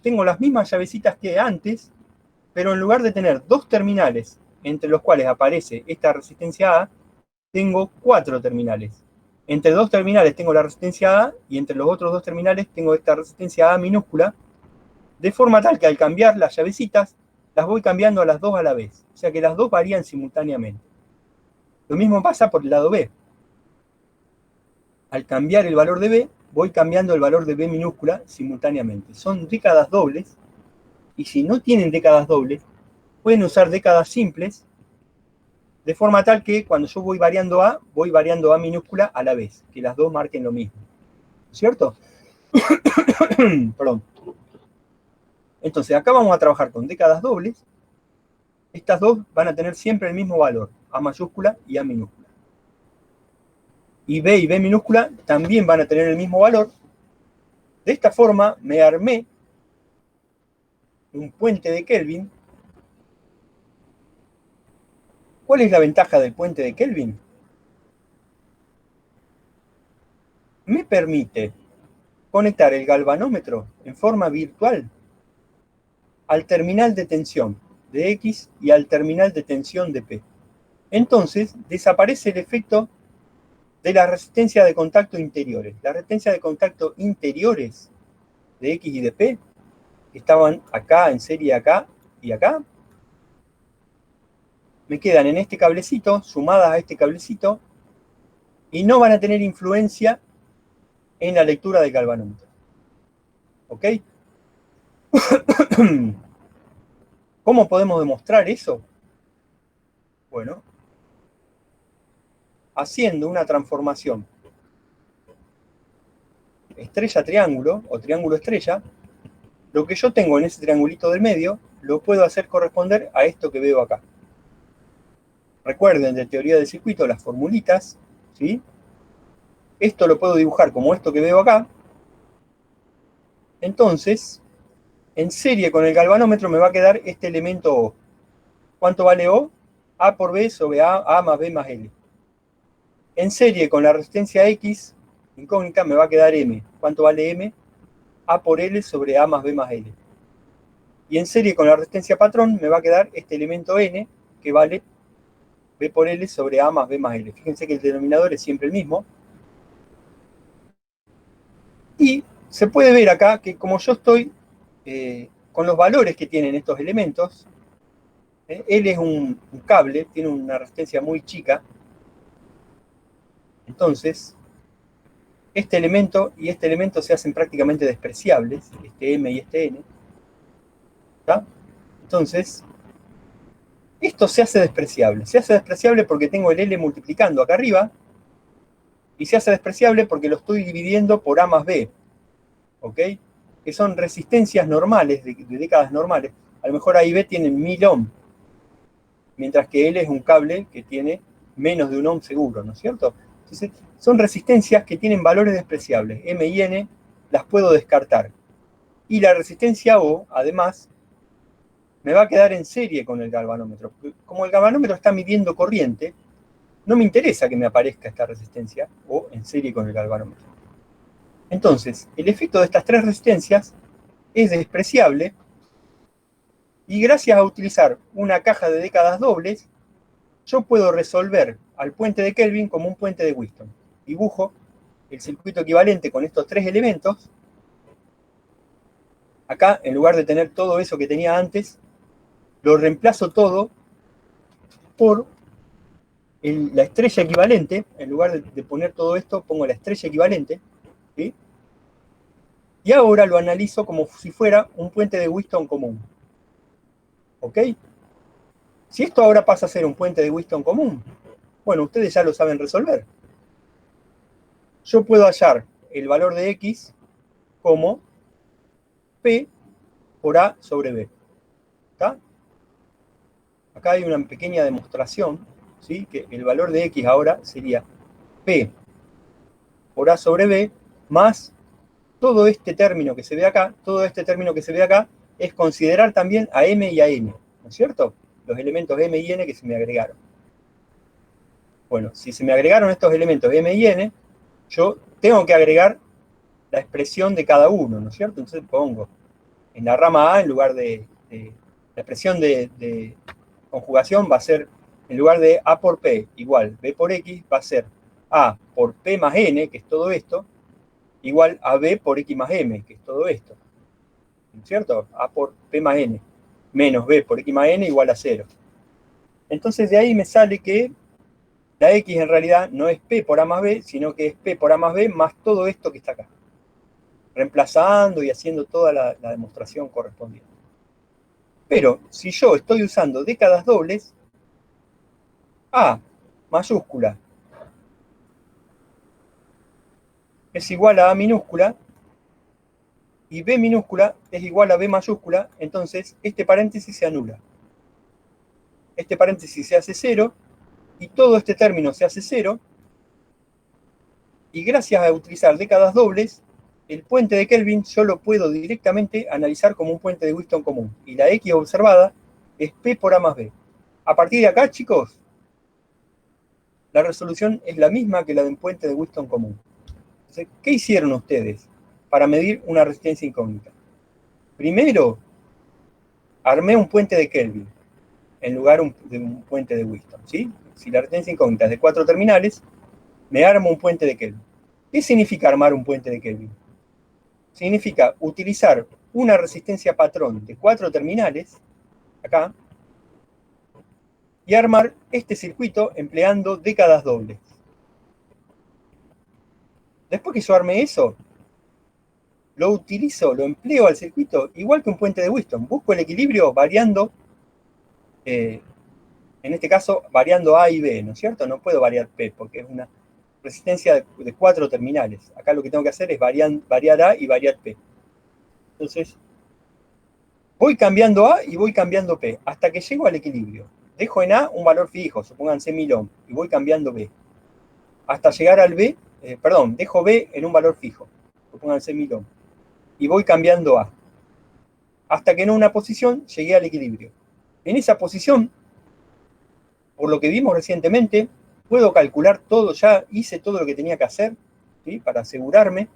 Tengo las mismas llavecitas que antes, pero en lugar de tener dos terminales entre los cuales aparece esta resistencia A, tengo 4 terminales. Entre dos terminales tengo la resistencia A y entre los otros dos terminales tengo esta resistencia A minúscula, de forma tal que al cambiar las llavecitas, las voy cambiando a las dos a la vez. O sea que las dos varían simultáneamente. Lo mismo pasa por el lado B. Al cambiar el valor de B, voy cambiando el valor de B minúscula simultáneamente. Son décadas dobles, y si no tienen décadas dobles, pueden usar décadas simples, de forma tal que cuando yo voy variando A minúscula a la vez, que las dos marquen lo mismo. ¿Cierto? Perdón. Entonces, acá vamos a trabajar con décadas dobles. Estas dos van a tener siempre el mismo valor, A mayúscula y A minúscula. Y B minúscula también van a tener el mismo valor. De esta forma me armé un puente de Kelvin. ¿Cuál es la ventaja del puente de Kelvin? Me permite conectar el galvanómetro en forma virtual al terminal de tensión de X y al terminal de tensión de P. Entonces, desaparece el efecto de la resistencia de contacto interiores. La resistencia de contacto interiores de X y de P, que estaban acá, en serie acá y acá, me quedan en este cablecito, sumadas a este cablecito, y no van a tener influencia en la lectura del galvanómetro. ¿Ok? ¿Cómo podemos demostrar eso? Bueno, haciendo una transformación estrella-triángulo o triángulo-estrella, lo que yo tengo en ese triangulito del medio, lo puedo hacer corresponder a esto que veo acá. Recuerden de teoría del circuito las formulitas, ¿sí? Esto lo puedo dibujar como esto que veo acá. Entonces, en serie con el galvanómetro me va a quedar este elemento O. ¿Cuánto vale O? A por B sobre A más B más L. En serie con la resistencia X incógnita me va a quedar M. ¿Cuánto vale M? A por L sobre A más B más L. Y en serie con la resistencia patrón me va a quedar este elemento N, que vale B por L sobre A más B más L. Fíjense que el denominador es siempre el mismo. Y se puede ver acá que como yo estoy con los valores que tienen estos elementos, L es un cable, tiene una resistencia muy chica. Entonces, este elemento y este elemento se hacen prácticamente despreciables, este M y este N. ¿Está? Entonces, esto se hace despreciable. Se hace despreciable porque tengo el L multiplicando acá arriba, y se hace despreciable porque lo estoy dividiendo por A más B. ¿Ok? Que son resistencias normales, de décadas normales. A lo mejor A y B tienen 1000 ohm, mientras que L es un cable que tiene menos de 1 ohm seguro, ¿no es cierto? Entonces, son resistencias que tienen valores despreciables. M y N las puedo descartar. Y la resistencia O, además, me va a quedar en serie con el galvanómetro. Como el galvanómetro está midiendo corriente, no me interesa que me aparezca esta resistencia O en serie con el galvanómetro. Entonces, el efecto de estas tres resistencias es despreciable, y gracias a utilizar una caja de décadas dobles, yo puedo resolver al puente de Kelvin como un puente de Wheatstone. Dibujo el circuito equivalente con estos tres elementos, acá, en lugar de tener todo eso que tenía antes, lo reemplazo todo por la estrella equivalente. En lugar de poner todo esto, pongo la estrella equivalente, ¿sí? Y ahora lo analizo como si fuera un puente de Wheaton común. ¿Ok? Si esto ahora pasa a ser un puente de Wheaton común, bueno, ustedes ya lo saben resolver. Yo puedo hallar el valor de X como P por A sobre B. ¿Está? Acá hay una pequeña demostración, ¿sí? Que el valor de X ahora sería P por A sobre B más todo este término que se ve acá. Todo este término que se ve acá es considerar también a M y a N, ¿no es cierto? Los elementos M y N que se me agregaron. Bueno, si se me agregaron estos elementos M y N, yo tengo que agregar la expresión de cada uno, ¿no es cierto? Entonces pongo en la rama A, en lugar de la expresión de conjugación va a ser, en lugar de A por P igual B por X, va a ser A por P más N, que es todo esto, igual a B por X más M, que es todo esto. ¿No es cierto? A por P más N, menos B por X más N igual a 0. Entonces de ahí me sale que la X en realidad no es P por A más B, sino que es P por A más B más todo esto que está acá. Reemplazando y haciendo toda la demostración correspondiente. Pero si yo estoy usando décadas dobles, A mayúscula es igual a A minúscula y B minúscula es igual a B mayúscula, entonces este paréntesis se anula. Este paréntesis se hace 0 y todo este término se hace 0, y gracias a utilizar décadas dobles, el puente de Kelvin yo lo puedo directamente analizar como un puente de Wheaton común, y la X observada es P por A más B. A partir de acá, chicos, la resolución es la misma que la de un puente de Wheaton común. Entonces, ¿qué hicieron ustedes para medir una resistencia incógnita? Primero, armé un puente de Kelvin en lugar de un puente de Wheaton, ¿sí? Si la resistencia incógnita es de 4 terminales, me armo un puente de Kelvin. ¿Qué significa armar un puente de Kelvin? Significa utilizar una resistencia patrón de 4 terminales, acá, y armar este circuito empleando décadas dobles. Después que yo arme eso, lo utilizo, lo empleo al circuito igual que un puente de Wheaton. Busco el equilibrio variando, en este caso, variando A y B, ¿no es cierto? No puedo variar P porque es una resistencia de 4 terminales. Acá lo que tengo que hacer es variar A y variar P. Entonces, voy cambiando A y voy cambiando P hasta que llego al equilibrio. Dejo en A un valor fijo, supónganse 1000 ohm, y voy cambiando B. Hasta llegar al B, dejo B en un valor fijo, supónganse 1000 ohm, y voy cambiando A. Hasta que en una posición llegué al equilibrio. En esa posición, por lo que vimos recientemente, puedo calcular todo, ya hice todo lo que tenía que hacer, ¿sí? Para asegurarme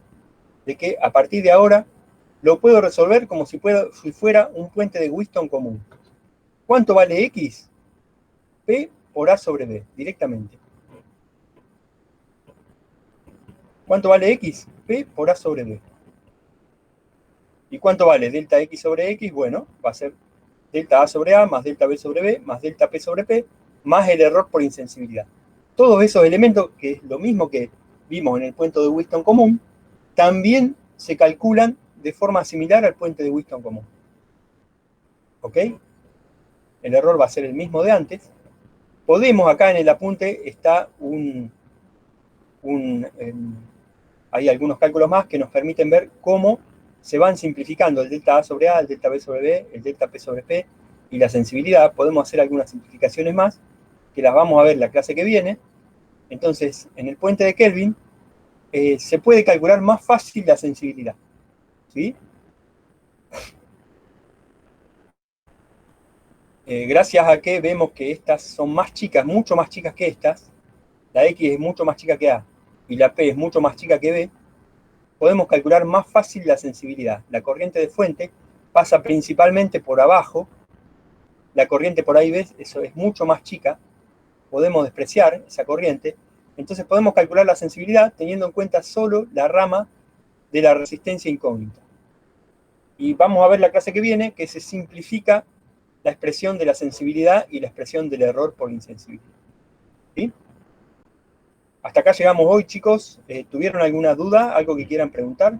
de que a partir de ahora lo puedo resolver como si fuera un puente de Wheaton común. ¿Cuánto vale X? P por A sobre B, directamente. ¿Cuánto vale X? P por A sobre B. ¿Y cuánto vale delta X sobre X? Bueno, va a ser delta A sobre A más delta B sobre B más delta P sobre P más el error por insensibilidad. Todos esos elementos, que es lo mismo que vimos en el puente de Wheaton común, también se calculan de forma similar al puente de Wheaton común. ¿Ok? El error va a ser el mismo de antes. Podemos, acá en el apunte está hay algunos cálculos más que nos permiten ver cómo se van simplificando el delta A sobre A, el delta B sobre B, el delta P sobre P y la sensibilidad. Podemos hacer algunas simplificaciones más, que las vamos a ver en la clase que viene. Entonces, en el puente de Kelvin, se puede calcular más fácil la sensibilidad. ¿Sí? Gracias a que vemos que estas son más chicas, mucho más chicas que estas, la X es mucho más chica que A y la P es mucho más chica que B, podemos calcular más fácil la sensibilidad. La corriente de fuente pasa principalmente por abajo, la corriente por A y B eso es mucho más chica, podemos despreciar esa corriente, Entonces podemos calcular la sensibilidad teniendo en cuenta solo la rama de la resistencia incógnita. Y vamos a ver la clase que viene que se simplifica la expresión de la sensibilidad y la expresión del error por insensibilidad. ¿Sí? Hasta acá llegamos hoy, chicos. ¿Tuvieron alguna duda? ¿Algo que quieran preguntar?